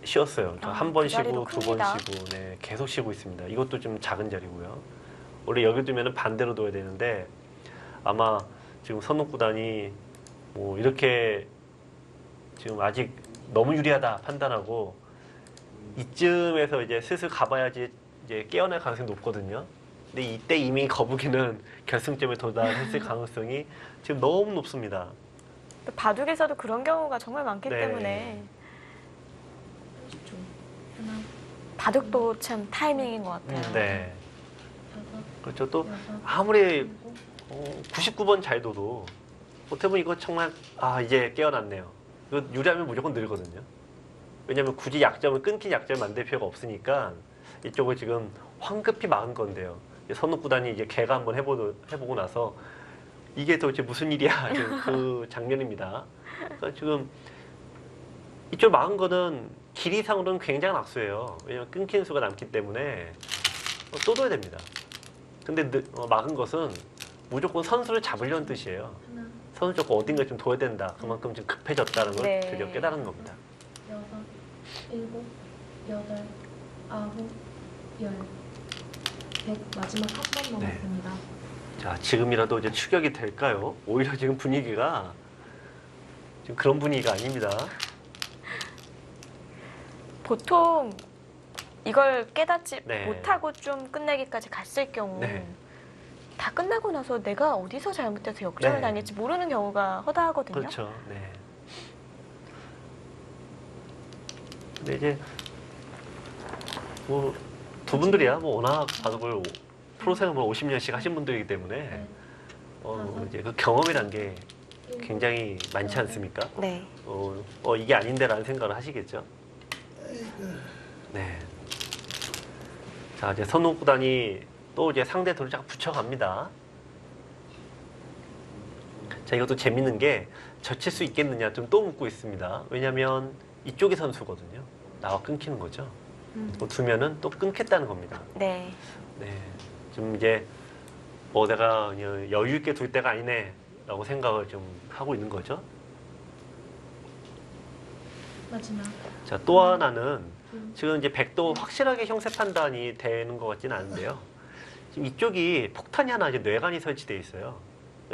쉬었어요. 아, 한 번 그 자리도 쉬고 두 번 큽니다. 쉬고, 네, 계속 쉬고 있습니다. 이것도 좀 작은 자리고요. 원래 여기 두면은 반대로 둬야 되는데 아마 지금 선옥구단이 뭐 이렇게 지금 아직 너무 유리하다 판단하고 이쯤에서 이제 슬슬 가봐야지 이제 깨어날 가능성이 높거든요. 근데 이때 이미 거북이는 결승점에 도달했을 가능성이 지금 너무 높습니다. 또 바둑에서도 그런 경우가 정말 많기 네. 때문에 30초. 하나, 바둑도 참 타이밍인 것 같아요. 네. 다섯, 그렇죠. 또 여섯, 아무리 일곱, 99번 잘 둬도 어떻게 보면 이거 정말 이제 깨어났네요. 이거 유리하면 무조건 늘거든요. 왜냐하면 굳이 약점을 끊긴 약점을 만들 필요가 없으니까 이쪽을 지금 황급히 막은 건데요. 선옥구단이 이제 개가 한번 해보고 나서 이게 도대체 무슨 일이야, 지금 그 장면입니다. 그러니까 지금 이쪽 막은 거는 길이상으로는 굉장한 악수예요. 왜냐하면 끊긴 수가 남기 때문에 또 둬야 됩니다. 근데 막은 것은 무조건 선수를 잡으려는 뜻이에요. 하나, 선수 조건 어딘가 좀 둬야 된다. 그만큼 좀 급해졌다는 걸 네. 드디어 깨달은 겁니다. 여섯, 일곱, 여덟, 아홉, 열. 100 마지막 한 번 네. 남았습니다. 자, 지금이라도 이제 추격이 될까요? 오히려 지금 분위기가 지금 그런 분위기가 아닙니다. 보통 이걸 깨닫지 네. 못하고 좀 끝내기까지 갔을 경우 네. 다 끝나고 나서 내가 어디서 잘못해서 역전을 네. 당했지 모르는 경우가 허다하거든요. 그렇죠. 네. 근데 이제 뭐 두 분들이야 뭐 워낙 바둑을 프로 생활을 50년씩 하신 분들이기 때문에 네. 이제 그 경험이란 게 일곱, 굉장히 많지 않습니까? 네. 이게 아닌데라는 생각을 하시겠죠. 네. 자, 이제 선옥구단이 또 이제 상대 돌을 쫙 붙여갑니다. 자, 이것도 재밌는 게 젖힐 수 있겠느냐 좀 또 묻고 있습니다. 왜냐면 이쪽이 선수거든요. 나와 끊기는 거죠. 두면은 또 끊겠다는 겁니다. 네. 네. 좀 이제 내가 그냥 여유 있게 둘 때가 아니네 라고 생각을 좀 하고 있는 거죠. 마지막. 자, 또 하나는 둘, 지금 이제 백도 확실하게 형세 판단이 되는 것 같지는 않은데요. 지금 이쪽이 폭탄이 하나 이제 뇌관이 설치되어 있어요.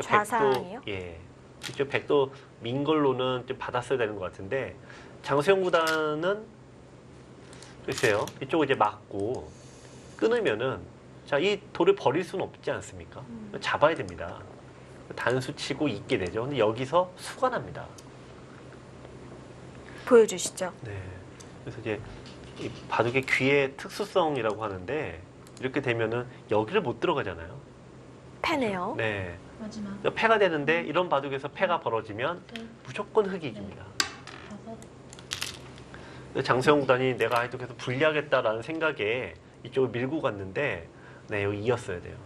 좌상이요? 예. 이쪽 백도 민 걸로는 좀 받았어야 되는 것 같은데 장수영 구단은 글쎄요. 이쪽을 이제 막고 끊으면은 자, 이 돌을 버릴 수는 없지 않습니까? 잡아야 됩니다. 단수 치고 있게 되죠. 근데 여기서 수가 납니다. 보여주시죠. 네. 그래서 이제 이 바둑의 귀의 특수성이라고 하는데 이렇게 되면은 여기를 못 들어가잖아요. 패네요. 네. 마지막. 패가 되는데 이런 바둑에서 패가 벌어지면 셋, 무조건 흙이 이깁니다. 다섯, 장수영 구단이 내가 아직도 계속 불리하겠다라는 생각에 이쪽을 밀고 갔는데 네, 여기 이었어야 돼요.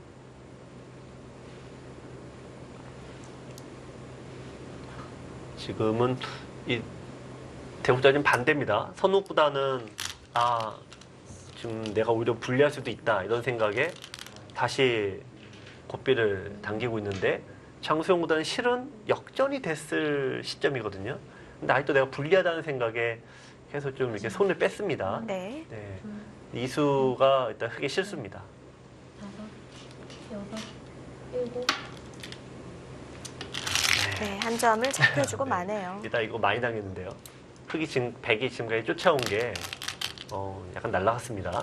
지금은 이 대구자님 반대입니다. 선옥구단은 지금 내가 오히려 불리할 수도 있다 이런 생각에 다시 고삐를 당기고 있는데 장수영 구단은 실은 역전이 됐을 시점이거든요. 근데 아직도 내가 불리하다는 생각에 계속 좀 이렇게 손을 뺐습니다. 네. 네. 둘, 이 수가 일단 흙의 실수입니다. 5, 6, 7. 네, 한 점을 챙겨주고 마네요. 일단 이거 많이 당했는데요. 흙이 지금 100이 지금까지 쫓아온 게 약간 날라갔습니다.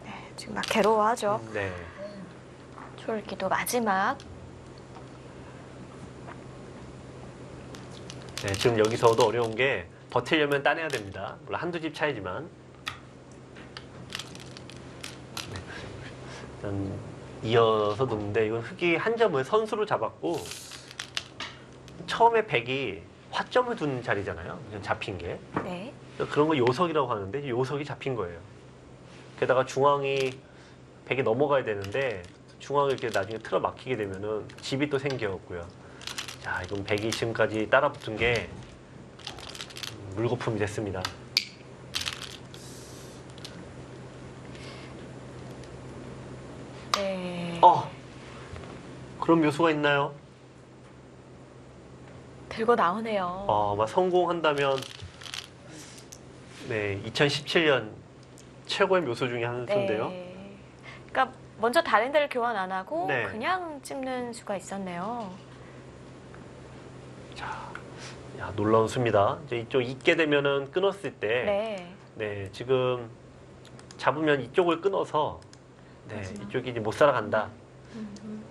네, 지금 막 괴로워하죠. 네. 초읽기도 마지막. 네, 지금 여기서도 어려운 게 버티려면 따내야 됩니다. 물론 한두 집 차이지만. 네. 일단 이어서 놓는데 이건 흙이 한 점을 선수로 잡았고 처음에 100이 화점을 둔 자리잖아요. 그냥 잡힌 게. 네. 그런 거 요석이라고 하는데 요석이 잡힌 거예요. 게다가 중앙이 100이 넘어가야 되는데 중앙을 이렇게 나중에 틀어 막히게 되면은 집이 또 생겼고요. 자, 이건 100이 지금까지 따라붙은 게 물거품이 됐습니다. 네. 그런 묘수가 있나요? 들고 나오네요. 막 성공한다면 네, 2017년 최고의 묘수 중에 한 수인데요. 네. 그러니까 먼저 다른 데를 교환 안 하고 네. 그냥 찝는 수가 있었네요. 자, 야, 놀라운 수입니다. 이제 이쪽 잊게 되면은 끊었을 때, 네. 네, 지금 잡으면 이쪽을 끊어서, 네, 마지막. 이쪽이 이제 못 살아간다.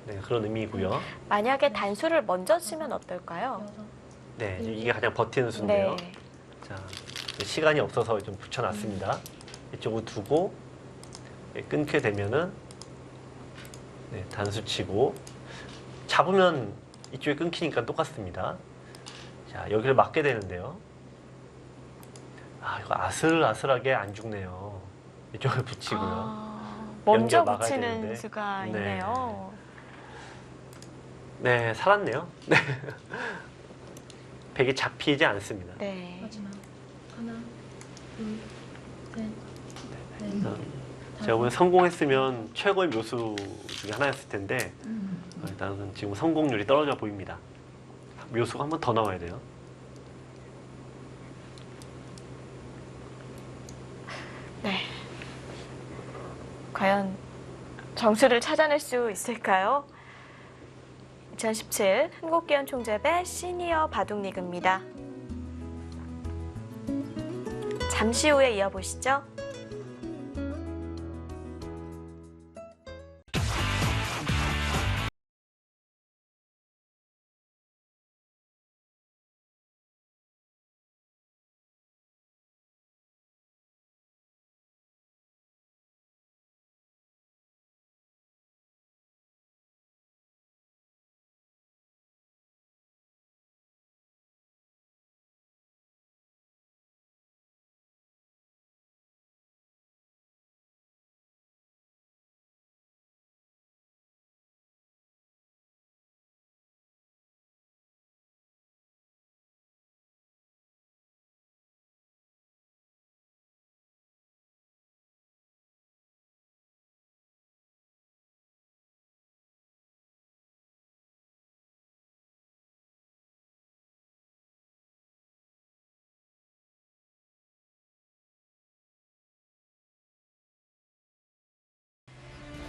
네, 그런 의미고요. 만약에 단수를 먼저 치면 어떨까요? 6, 네, 이제 이게 가장 버티는 수인데요. 네. 자, 시간이 없어서 좀 붙여놨습니다. 이쪽을 두고 네, 끊게 되면은 네, 단수 치고 잡으면 이쪽이 끊기니까 똑같습니다. 자, 여기를 막게 되는데요. 이거 아슬아슬하게 안 죽네요. 이쪽을 붙이고요. 먼저 연결 막아야 붙이는 되는데. 수가 네. 있네요. 네, 살았네요. 네. 백이 잡히지 않습니다. 네. 마지막. 하나, 둘, 셋, 넷, 제가 보기엔 성공했으면 최고의 묘수 중에 하나였을 텐데 일단은 지금 성공률이 떨어져 보입니다. 묘수가 한 번 더 나와야 돼요. 네. 과연 점수를 찾아낼 수 있을까요? 2017 한국기원 총재배 시니어 바둑리그입니다. 잠시 후에 이어보시죠.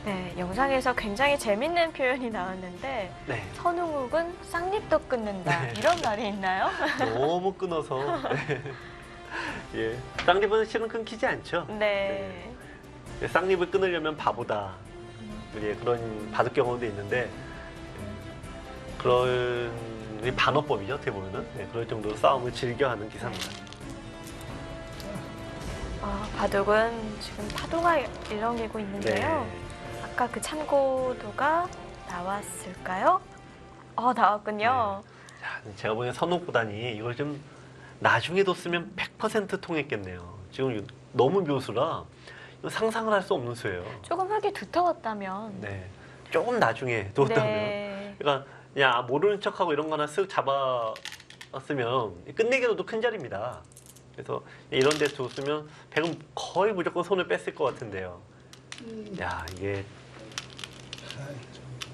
네, 영상에서 굉장히 재밌는 표현이 나왔는데 네. 선웅욱은 쌍립도 끊는다 네. 이런 말이 있나요? 너무 끊어서. 네. 예. 쌍립은 실은 끊기지 않죠. 네. 쌍립을 끊으려면 바보다. 예, 그런 바둑 경험도 있는데 그런 반어법이죠. 어떻게 보면은 그럴 정도로 싸움을 즐겨하는 기사입니다. 바둑은 지금 파도가 일렁이고 있는데요. 네. 아까 그 참고도가 나왔을까요? 나왔군요. 자, 제가 보기엔 선옥보다니 이걸 좀 나중에 뒀으면 100% 통했겠네요. 지금 너무 묘수라 이거 상상을 할 수 없는 수예요. 조금 흙이 두터웠다면. 네, 조금 나중에 뒀다면. 네. 그러니까 그냥 모르는 척하고 이런 거나 쓱 잡았으면 끝내기로도 큰 자리입니다. 그래서 이런 데 뒀으면 100은 거의 무조건 손을 뺐을 것 같은데요. 야, 이게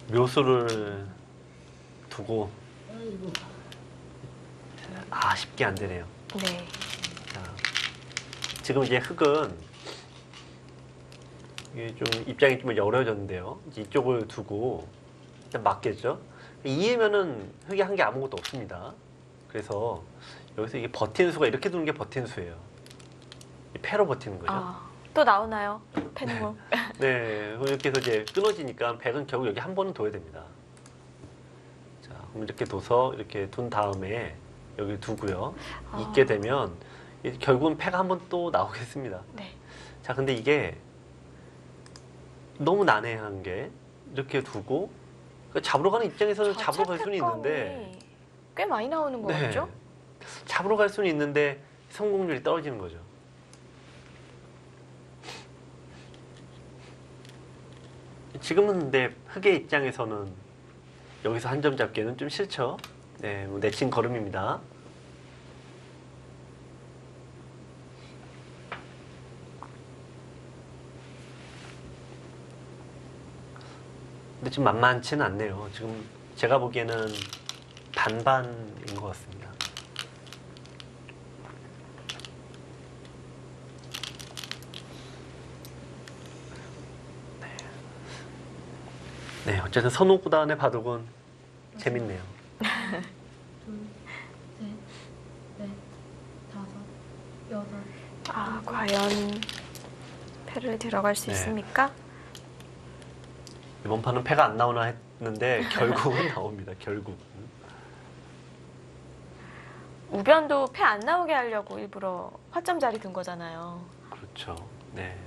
묘수를 두고 쉽게 안 되네요. 네. 자, 지금 이제 흙은 이게 좀 입장이 좀 열어졌는데요. 이제 이쪽을 두고 일단 맞겠죠. 2이면은 흑이 한 게 아무것도 없습니다. 그래서 여기서 이게 버티는 수가 이렇게 두는 게 버티는 수예요. 이 패로 버티는 거죠. 아, 또 나오나요? 펜모. 네, 이렇게 해서 이제 끊어지니까 백은 결국 여기 한 번은 둬야 됩니다. 자, 그럼 이렇게 둬서 이렇게 둔 다음에 여기 두고요. 아. 있게 되면 결국은 패가 한 번 또 나오겠습니다. 네. 자, 근데 이게 너무 난해한 게 이렇게 두고 잡으러 가는 입장에서는 잡으러 갈 수는 있는데 꽤 많이 나오는 거 네, 같죠? 잡으러 갈 수는 있는데 성공률이 떨어지는 거죠. 지금은 근데 흑의 입장에서는 여기서 한 점 잡기에는 좀 싫죠. 네, 뭐 내친 걸음입니다. 근데 지금 만만치는 않네요. 지금 제가 보기에는 반반인 것 같습니다. 네, 어쨌든 선호구단의 바둑은 재밌네요. 둘, 셋, 넷, 다섯, 여섯. 아, 과연 패를 들어갈 수 네. 있습니까? 이번 판은 패가 안 나오나 했는데 결국은 나옵니다. 결국. 우변도 패 안 나오게 하려고 일부러 화점 자리 둔 거잖아요. 그렇죠. 네.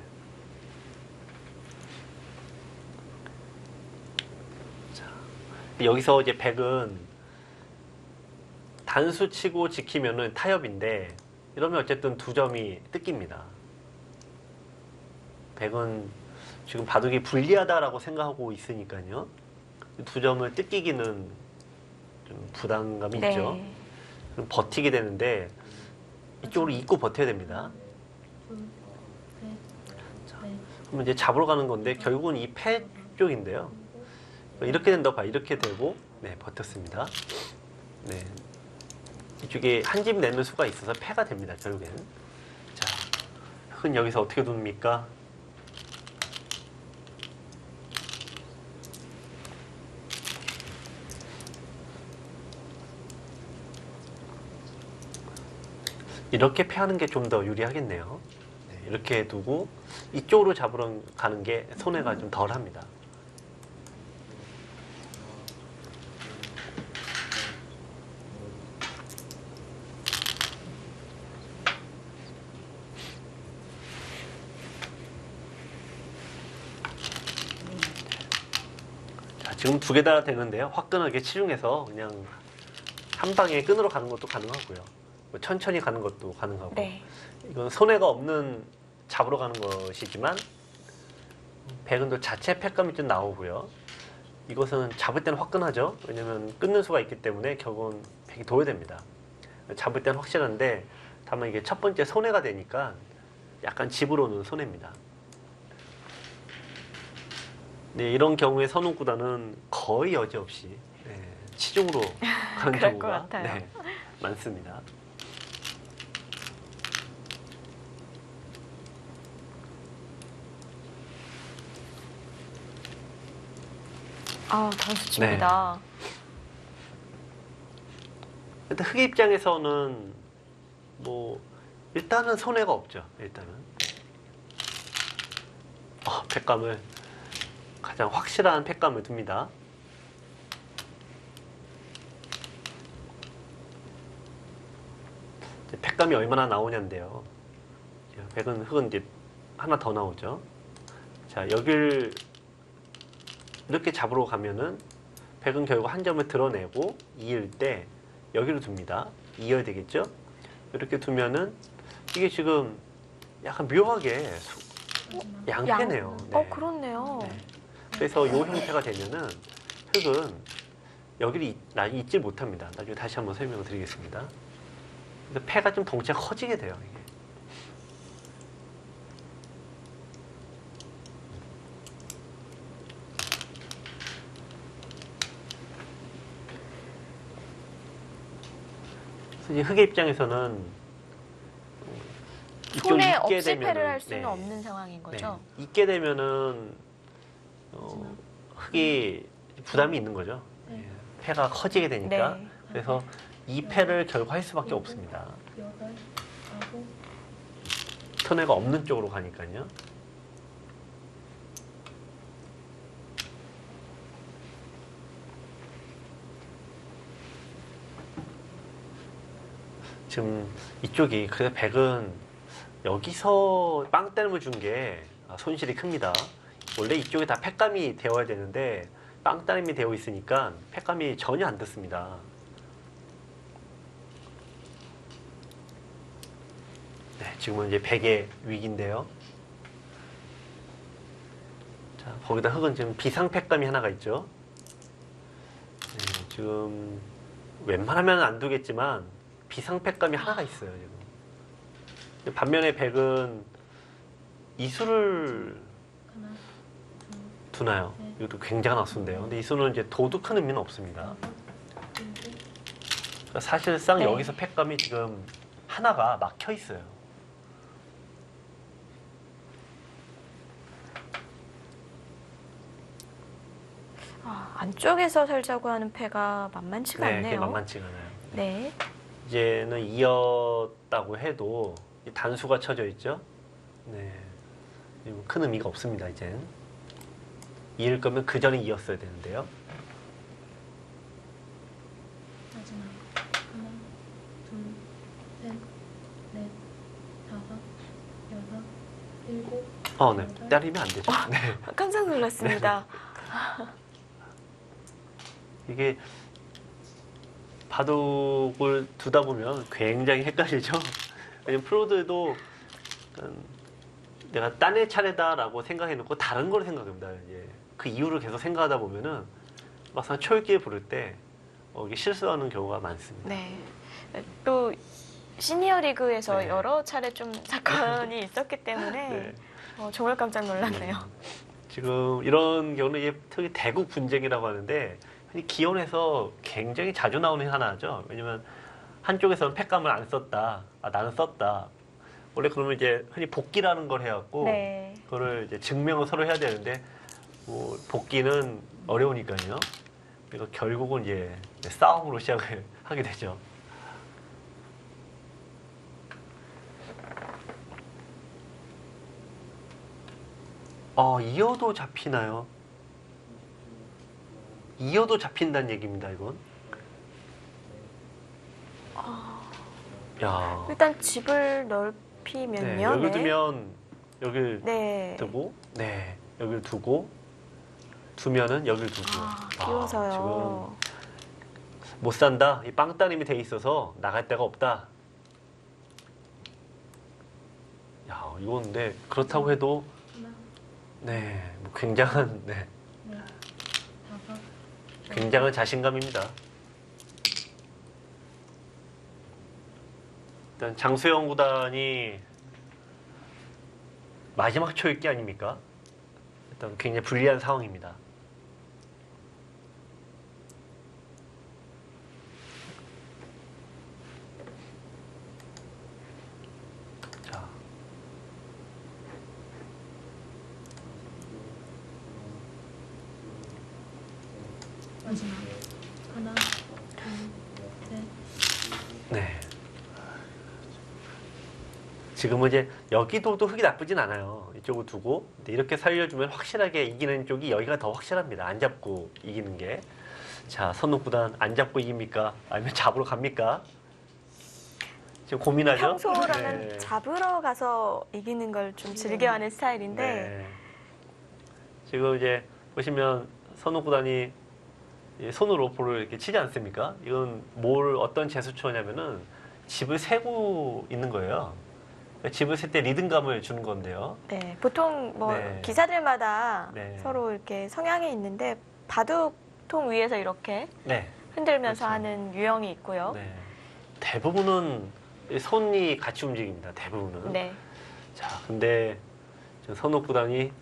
자, 여기서 이제 백은 단수 치고 지키면은 타협인데 이러면 어쨌든 두 점이 뜯깁니다. 백은 지금 바둑이 불리하다라고 생각하고 있으니까요. 두 점을 뜯기기는 좀 부담감이 있죠. 네. 그럼 버티게 되는데 이쪽으로 잇고 버텨야 됩니다. 둘, 셋, 넷, 그러면 이제 잡으러 가는 건데 결국은 이 패 쪽인데요. 이렇게 된다 봐. 이렇게 되고 네, 버텼습니다. 네. 이쪽에 한 집 내는 수가 있어서 패가 됩니다. 결국엔. 자, 흑은 여기서 어떻게 둡니까? 이렇게 패하는 게 좀 더 유리하겠네요. 네, 이렇게 두고 이쪽으로 잡으러 가는 게 손해가 좀 덜합니다. 자, 지금 두 개 다 되는데요. 화끈하게 치중해서 그냥 한 방에 끈으로 가는 것도 가능하고요. 뭐 천천히 가는 것도 가능하고. 네. 이건 손해가 없는 잡으러 가는 것이지만 백은 또 자체 패감이 좀 나오고요. 이것은 잡을 때는 화끈하죠. 왜냐면 끊는 수가 있기 때문에 결국은 백이 둬야 됩니다. 잡을 때는 확실한데 다만 이게 첫 번째 손해가 되니까 약간 집으로는 손해입니다. 네, 이런 경우에 선웅구단은 거의 여지없이 네, 치중으로 가는 그럴 것 경우가 같아요. 네, 많습니다. 아, 단수칩니다. 일단 흑의 입장에서는 뭐 일단은 손해가 없죠. 일단은 패감을 가장 확실한 패감을 둡니다. 이제 패감이 얼마나 나오냐인데요. 백은 흑은 이제 하나 더 나오죠. 자, 여길 이렇게 잡으러 가면은 백은 결국 한 점을 드러내고 이을 때 여기로 둡니다. 이어야 되겠죠? 이렇게 두면은 이게 지금 약간 묘하게 양패네요. 네. 그렇네요. 네. 그래서 이 형태가 되면은 흑은 여기를 잊지 못합니다. 나중에 다시 한번 설명을 드리겠습니다. 그래서 패가 좀 덩치가 커지게 돼요. 이게. 그래서 이제 흑의 입장에서는 손에 있게 없이 패를 되면은, 할 수는 네. 없는 상황인 거죠. 네. 있게 되면은 흙이 부담이 있는 거죠. 네. 예. 패가 커지게 되니까. 네. 그래서 이 패를 결국 할 수밖에 없습니다. 여덟, 아홉, 턴해가 없는 쪽으로 가니까요. 지금 이쪽이 그래서 백은 여기서 빵따름을 준 게 손실이 큽니다. 원래 이쪽에 다 팩감이 되어야 되는데 빵따름이 되어 있으니까 팩감이 전혀 안 됐습니다. 네, 지금은 이제 백의 위기인데요. 자, 거기다 흙은 지금 비상팩감이 하나가 있죠. 네, 지금 웬만하면 안 두겠지만 비상팩감이 하나가 있어요. 지금. 반면에 백은 이수를 하나, 둘, 두나요? 네. 이것도 굉장한 악수인데요. 근데 이수는 이제 도도 큰 의미는 없습니다. 여섯, 일곱, 그러니까 사실상 네. 여기서 팩감이 지금 하나가 막혀 있어요. 안쪽에서 살자고 하는 패가 만만치가 네, 그게 않네요. 만만치가 않아요. 네. 이제는 이었다고 해도 이 단수가 쳐져 있죠. 네, 그리고 큰 의미가 없습니다. 이젠 이을 거면 그 전에 이었어야 되는데요. 마지막. 하나, 둘, 셋, 넷, 다섯, 여섯, 일곱, 네, 때리면 안 되죠. 네, 깜짝 놀랐습니다. 이게 바둑을 두다 보면 굉장히 헷갈리죠. 왜냐면 프로들도 내가 딴의 차례다라고 생각해놓고 다른 걸 생각합니다. 이제 그 이유를 계속 생각하다 보면은 막상 초읽기에 부를 때 이게 실수하는 경우가 많습니다. 네. 또 시니어 리그에서 네. 여러 차례 좀 사건이 있었기 때문에 네. 정말 깜짝 놀랐네요. 지금 이런 경우는 이게 특히 대국 분쟁이라고 하는데 흔히 기원에서 굉장히 자주 나오는 하나죠. 왜냐면 한쪽에서는 팩감을 안 썼다. 나는 썼다. 원래 그러면 이제 흔히 복귀라는 걸 해갖고 네. 그거를 이제 증명을 서로 해야 되는데 뭐 복귀는 어려우니까요. 그래서 결국은 이제 싸움으로 시작을 하게 되죠. 이어도 잡히나요? 이어도 잡힌다는 얘기입니다, 이건. 야. 일단 집을 네, 넓히면요. 여기 두면 여길 네. 두고, 네, 여길 두고, 두면은 여길 두고. 끼워서요. 지금 못 산다. 이 빵따님이 돼 있어서 나갈 데가 없다. 야, 이건 근데 그렇다고 해도 하나, 네, 뭐 굉장한 네, 넷, 다섯, 굉장한 자신감입니다. 일단 장수영 구단이 마지막 초읽기 아닙니까? 일단 굉장히 불리한 상황입니다. 자, 마지막. 하나, 둘, 셋, 네. 지금은 이제 여기도 흙이 나쁘진 않아요. 이쪽을 두고 근데 이렇게 살려주면 확실하게 이기는 쪽이 여기가 더 확실합니다. 안 잡고 이기는 게. 자, 선욱구단 안 잡고 이깁니까? 아니면 잡으러 갑니까? 지금 고민하죠? 평소라면 네. 잡으러 가서 이기는 걸 좀 즐겨하는 스타일인데 네. 지금 이제 보시면 선욱구단이 손으로 볼을 이렇게 치지 않습니까? 이건 어떤 제스처냐면은 집을 세고 있는 거예요. 집을 셀 때 리듬감을 주는 건데요. 네, 보통 뭐 네. 기사들마다 네. 서로 이렇게 성향이 있는데 바둑통 위에서 이렇게 네. 흔들면서 그렇죠. 하는 유형이 있고요. 네. 대부분은 손이 같이 움직입니다. 대부분은. 네. 자, 근데 선욱 구단이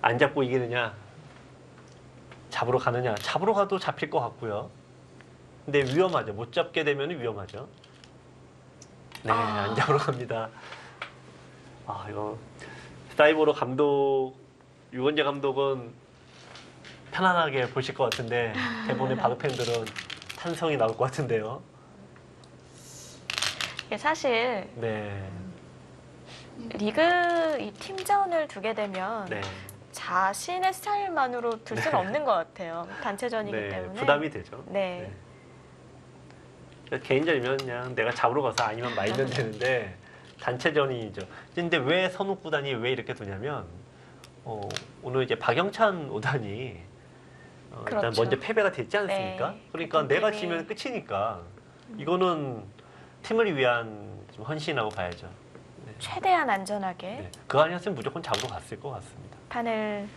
안 잡고 이기느냐, 잡으러 가느냐. 잡으러 가도 잡힐 것 같고요. 근데 위험하죠. 못 잡게 되면 위험하죠. 네, 안 잡으러 갑니다. 아, 이거 사이보로 감독, 유건재 감독은 편안하게 보실 것 같은데 대본의 바둑팬들은 탄성이 나올 것 같은데요. 이게 사실 네, 리그 이 팀전을 두게 되면 네, 자신의 스타일만으로 둘 수는 없는 것 같아요. 단체전이기 네, 때문에. 부담이 되죠. 네. 개인전이면 그냥 내가 잡으러 가서 아니면 말면 되는데 단체전이죠. 근데 왜 선욱 구단이 왜 이렇게 두냐면 오늘 이제 박영찬 오단이 일단 그렇죠. 먼저 패배가 됐지 않습니까? 네. 그러니까 같은 내가 팀이- 지면 끝이니까 이거는 팀을 위한 좀 헌신이라고 봐야죠. 최대한 안전하게 네. 그거 아니었으면 무조건 잡으러 갔을 것 같습니다. 판을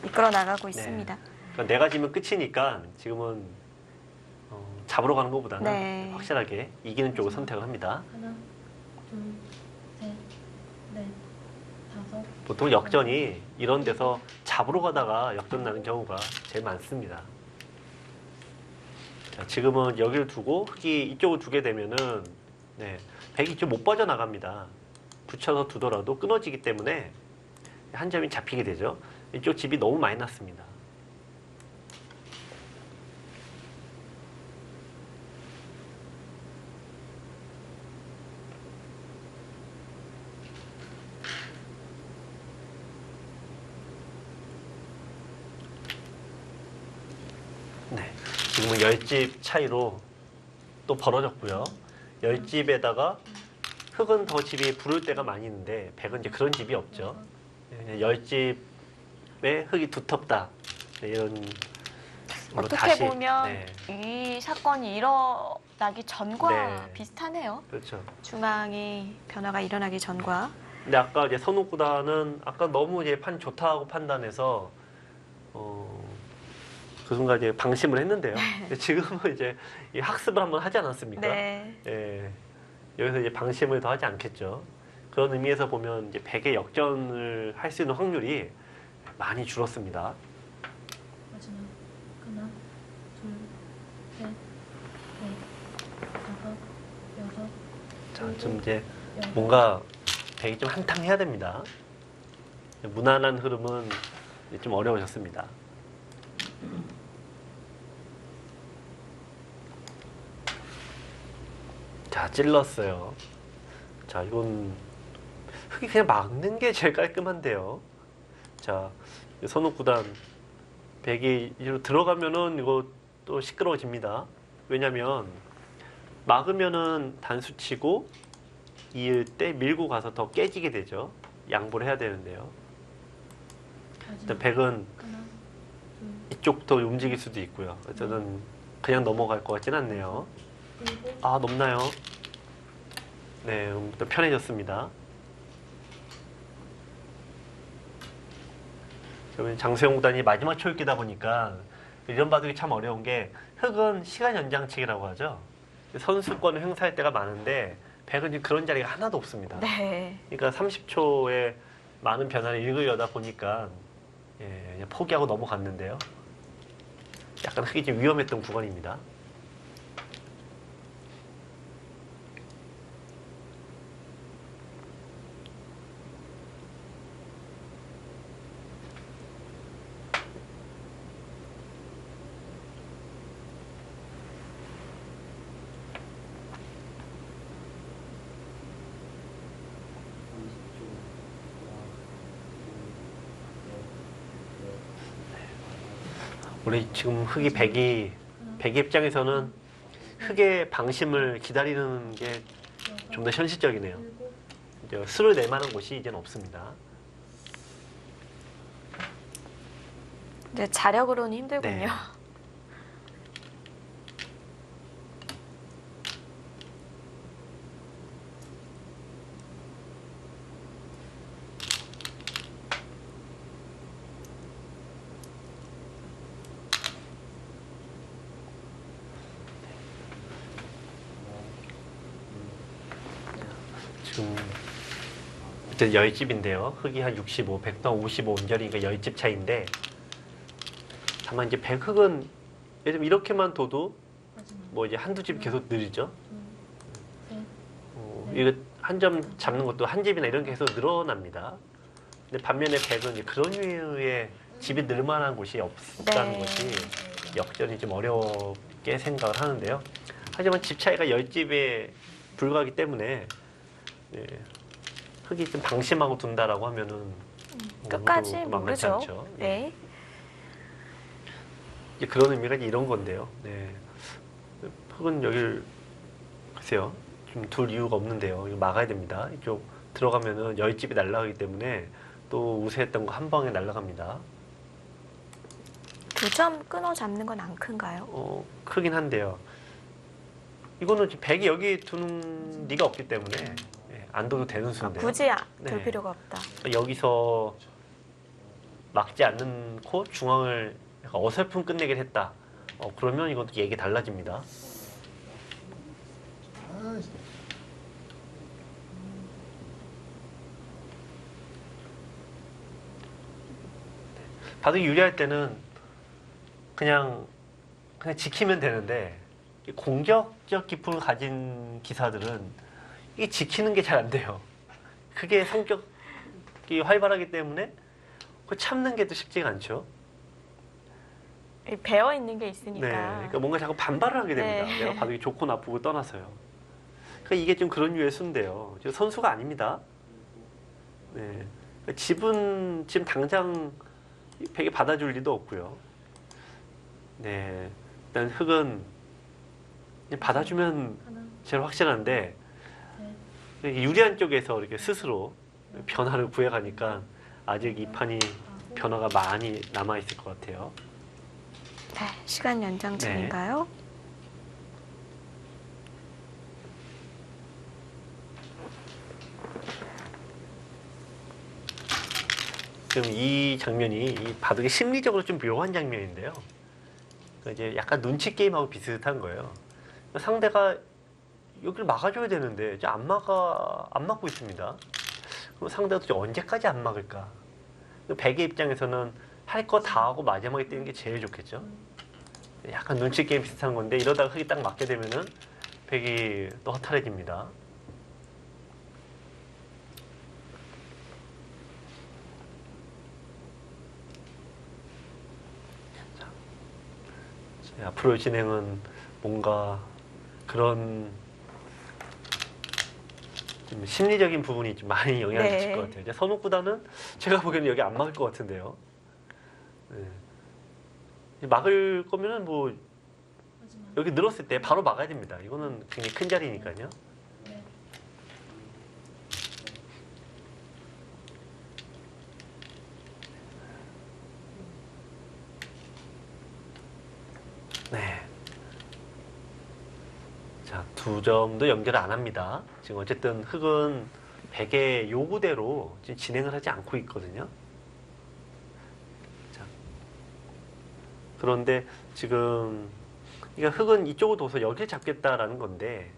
이끌어 나가고 네. 있습니다. 그러니까 내가 지면 끝이니까 지금은 잡으러 가는 것보다는 네. 확실하게 이기는 쪽을 선택을 합니다. 하나, 둘, 셋, 넷, 다섯. 보통 역전이 이런 데서 잡으러 가다가 역전 나는 경우가 제일 많습니다. 자, 지금은 여기를 두고 흑이 이쪽을 두게 되면은 백이 좀 못 빠져나갑니다. 붙여서 두더라도 끊어지기 때문에 한 점이 잡히게 되죠. 이쪽 집이 너무 많이 났습니다. 네, 지금은 10집 차이로 또 벌어졌고요. 10집에다가 흑은 더 집이 부를 때가 많이 있는데 백은 이제 그런 집이 없죠. 10집에 흑이 두텁다. 네, 이런 걸로 어떻게 다시, 보면 네, 이 사건이 일어나기 전과 네. 비슷하네요. 그렇죠. 중앙이 변화가 일어나기 전과. 근데 아까 이제 선욱 구단은 아까 너무 이제 판 좋다고 판단해서 그 순간 이제 방심을 했는데요. 근데 지금은 이제 이 학습을 한번 하지 않았습니까? 네. 예, 여기서 이제 방심을 더 하지 않겠죠. 그런 의미에서 보면 이제 100의 역전을 할 수 있는 확률이 많이 줄었습니다. 마지막. 하나, 둘, 셋, 넷, 다섯, 여섯, 자, 좀 이제 여덟. 뭔가 100이 좀 한탕해야 됩니다. 무난한 흐름은 이제 좀 어려워졌습니다. 자, 찔렀어요. 자, 이건 흑이 그냥 막는 게 제일 깔끔한데요. 자, 선욱 구단 100이 이로 들어가면은 이거 또 시끄러워집니다. 왜냐면 막으면은 단수 치고 이을 때 밀고 가서 더 깨지게 되죠. 양보를 해야 되는데요. 일단 마지막. 100은 하나, 둘, 이쪽부터 움직일 수도 있고요. 저는 그냥 넘어갈 것 같진 않네요. 일곱. 아, 높나요? 네, 또 편해졌습니다. 그러면 장수영 구단이 마지막 초읽기다 보니까 이런 바둑이 참 어려운 게 흑은 시간 연장책이라고 하죠. 선수권을 행사할 때가 많은데 백은 지금 그런 자리가 하나도 없습니다. 네. 그러니까 30초에 많은 변화를 읽으려다 보니까 그냥 포기하고 넘어갔는데요. 약간 흑이 좀 위험했던 구간입니다. 우리 지금 흑이 백이 입장에서는 흑의 방심을 기다리는 게 좀 더 현실적이네요. 일곱. 이제 수를 낼 만한 곳이 이제는 없습니다. 이제 자력으로는 힘들군요. 네. 지금 이제 10집인데요. 흑이 한 65, 백도 55 온전이니까 10집 차이인데 다만 이제 백흑은 예를 들면 이렇게만 둬도 마지막. 뭐 이제 한두 집 계속 느리죠. 둘, 셋, 이거 한 점 잡는 것도 한 집이나 이런 게 계속 늘어납니다. 근데 반면에 백은 이제 그런 류의 집이 늘 만한 곳이 없다는 네. 것이 역전이 좀 어렵게 생각을 하는데요. 하지만 집 차이가 10집에 불과하기 때문에 예, 흙이 좀 방심하고 둔다라고 하면은 끝까지 그것도 만만치 모르죠. 않죠. 예. 네. 이제 그런 의미가 이제 이런 건데요. 네. 흙은 여기를 글쎄요. 좀 둘 이유가 없는데요. 이거 막아야 됩니다. 이쪽 들어가면은 10집이 날아가기 때문에 또 우세했던 거 한 방에 날아갑니다. 2점 끊어 잡는 건 안 큰가요? 크긴 한데요. 이거는 지금 백이 여기 두는 리가 없기 때문에 예, 안 둬도 되는 수인데요. 굳이 둘 네. 필요가 없다. 여기서 막지 않고 중앙을 약간 어설픈 끝내기를 했다. 그러면 이것도 얘기 달라집니다. 바둑이 유리할 때는 그냥 지키면 되는데 이 공격적 기품을 가진 기사들은 이게 지키는 게 잘 안 돼요. 그게 성격이 활발하기 때문에 그 참는 게 또 쉽지가 않죠. 배어 있는 게 네, 있으니까. 그러니까 뭔가 자꾸 반발을 하게 됩니다. 네. 내가 바둑이 좋고 나쁘고 떠나서요. 그러니까 이게 좀 그런 류의 수인데요. 저 선수가 아닙니다. 네, 그러니까 집은 지금 당장 백이 받아줄 리도 없고요. 네, 일단 흙은 그냥 받아주면 하나, 제일 확실한데 넷, 이렇게 유리한 쪽에서 이렇게 스스로 변화를 구해가니까 아직 이 판이 아홉, 변화가 많이 남아 있을 것 같아요. 네, 시간 연장전인가요? 지금 이 장면이 이 바둑이 심리적으로 좀 묘한 장면인데요. 그러니까 이제 약간 눈치 게임하고 비슷한 거예요. 상대가 여기를 막아줘야 되는데 이제 안 막고 있습니다. 그럼 상대가 도대체 언제까지 안 막을까? 백의 입장에서는 할 거 다 하고 마지막에 뛰는 게 제일 좋겠죠. 약간 눈치 게임 비슷한 건데 이러다가 흙이 딱 맞게 되면은 백이 또 허탈해집니다. 앞으로 진행은 뭔가 그런 좀 심리적인 부분이 좀 많이 영향을 네. 미칠 것 같아요. 이제 선욱보다는 제가 보기에는 여기 안 막을 것 같은데요. 네. 막을 거면은 뭐 마지막. 여기 늘었을 때 바로 막아야 됩니다. 이거는 굉장히 큰 자리니까요. 넷, 네. 자, 2점도 연결을 안 합니다. 지금 어쨌든 흙은 백의 요구대로 지금 진행을 하지 않고 있거든요. 자, 그런데 지금 그러니까 흙은 이쪽을 둬서 여기를 잡겠다라는 건데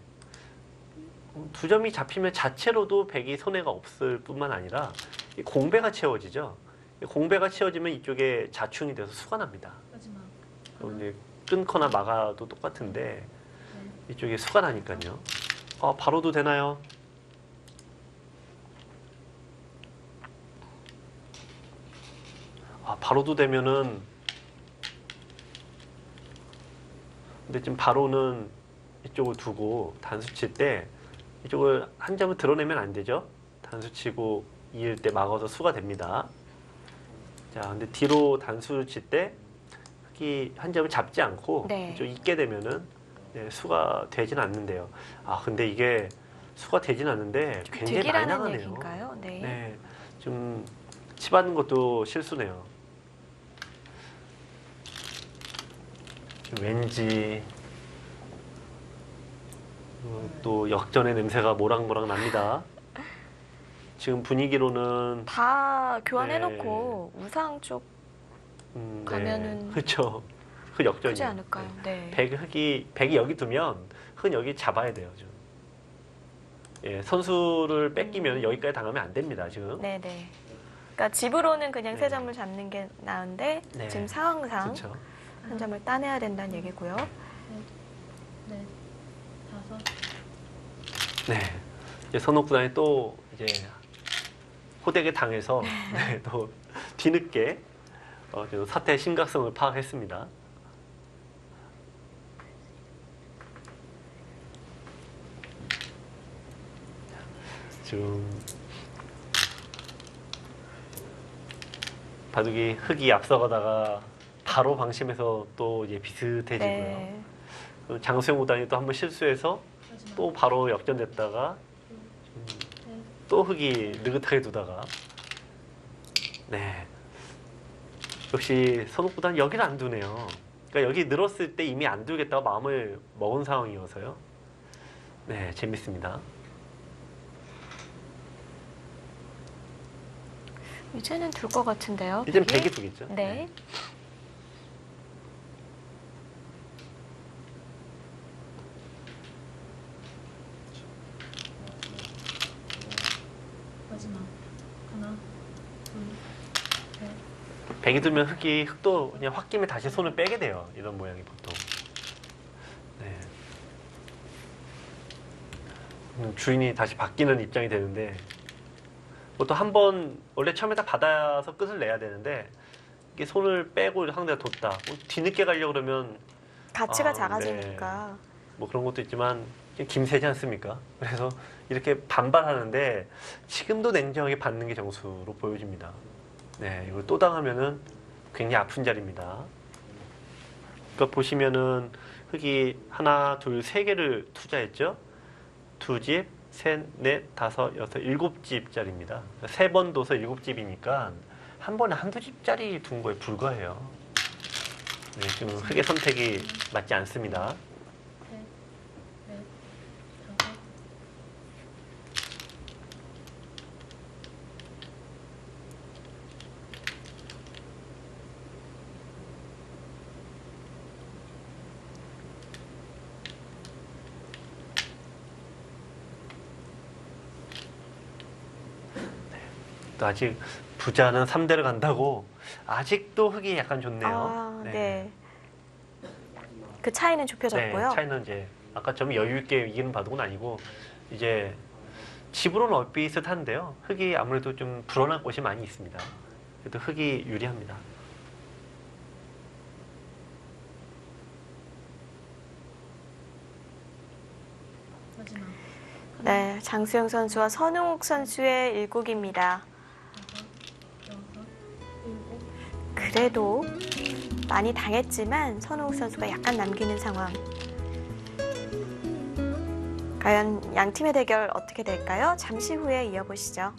2점이 잡히면 자체로도 백이 손해가 없을 뿐만 아니라 이 공배가 채워지죠. 이 공배가 채워지면 이쪽에 자충이 돼서 수가 납니다. 마지막. 그럼 이제 끊거나 막아도 똑같은데 이쪽에 수가 나니까요. 바로도 되나요? 바로도 되면은 근데 지금 바로는 이쪽을 두고 단수 칠 때 이쪽을 한 점을 드러내면 안 되죠. 단수 치고 이을 때 막아서 수가 됩니다. 자, 근데 뒤로 단수 칠 때 흙이 한 점을 잡지 않고 네. 이쪽 있게 되면은 네, 수가 되진 않는데요. 근데 이게 수가 되진 않는데 굉장히 많이 득이라는 나가네요. 얘기인가요? 네. 네, 좀 치받는 것도 실수네요. 왠지 또 역전의 냄새가 모락모락 납니다. 지금 분위기로는 다 교환해놓고 우상 쪽 가면은 네. 그렇죠. 그 크지 역전이에요. 않을까요? 네. 백이 여기 두면 흙은 여기 잡아야 돼요. 지금. 예, 선수를 뺏기면 여기까지 당하면 안 됩니다. 지금. 네네. 그러니까 집으로는 그냥 네. 세 점을 잡는 게 나은데 네. 지금 상황상 그렇죠. 한 점을 따내야 된다는 얘기고요. 넷, 다섯, 네. 이제 선욱 구단이 또 이제 호되게 당해서 네, 또 뒤늦게 좀 사태의 심각성을 파악했습니다. 지금 바둑이 흑이 앞서가다가 바로 방심해서 또 이제 비슷해지고요. 네. 장수영 구단이 또 한번 실수해서 마지막. 또 바로 역전됐다가 또 흑이 느긋하게 두다가 네 역시 선욱 구단 여기를 안 두네요. 그러니까 여기 늘었을 때 이미 안 두겠다고 마음을 먹은 상황이어서요. 네 재밌습니다. 이제는 둘 것 같은데요. 이젠 백이? 100이 두겠죠. 네. 마지막. 하나, 둘, 셋. 100이 두면 흑도 그냥 홧김에 다시 손을 빼게 돼요. 이런 모양이 보통. 네. 주인이 다시 바뀌는 입장이 되는데 또 한 번 원래 처음에다 받아서 끝을 내야 되는데 이게 손을 빼고 상대가 뒀다. 뒤늦게 가려고 그러면 가치가 아, 작아지니까. 뭐 그런 것도 있지만 김새지 않습니까? 그래서 이렇게 반발하는데 지금도 냉정하게 받는 게 정수로 보여집니다. 네, 이걸 또 당하면은 굉장히 아픈 자리입니다. 그러니까 보시면은 흑이 하나, 둘, 세 개를 투자했죠. 두 집, 셋, 넷, 다섯, 여섯, 일곱 집짜리입니다. 세 번 둬서 일곱 집이니까 한 번에 한두 집짜리 둔 거에 불과해요. 네, 지금 흑의 선택이 맞지 않습니다. 셋, 넷, 다섯. 또 아직 부자는 3대를 간다고 아직도 흑이 약간 좋네요. 아, 네. 그 차이는 좁혀졌고요. 네, 차이는 이제 아까 좀 여유 있게 이기는 바둑은 아니고 이제 집으로는 얼비슷한데요. 흑이 아무래도 좀 불어난 곳이 많이 있습니다. 그래도 흑이 유리합니다. 마지막. 네, 장수영 선수와 선욱 선수의 일국입니다. 여섯, 일곱. 그래도 많이 당했지만 선욱 선수가 약간 남기는 상황. 과연 양 팀의 대결 어떻게 될까요? 잠시 후에 이어보시죠.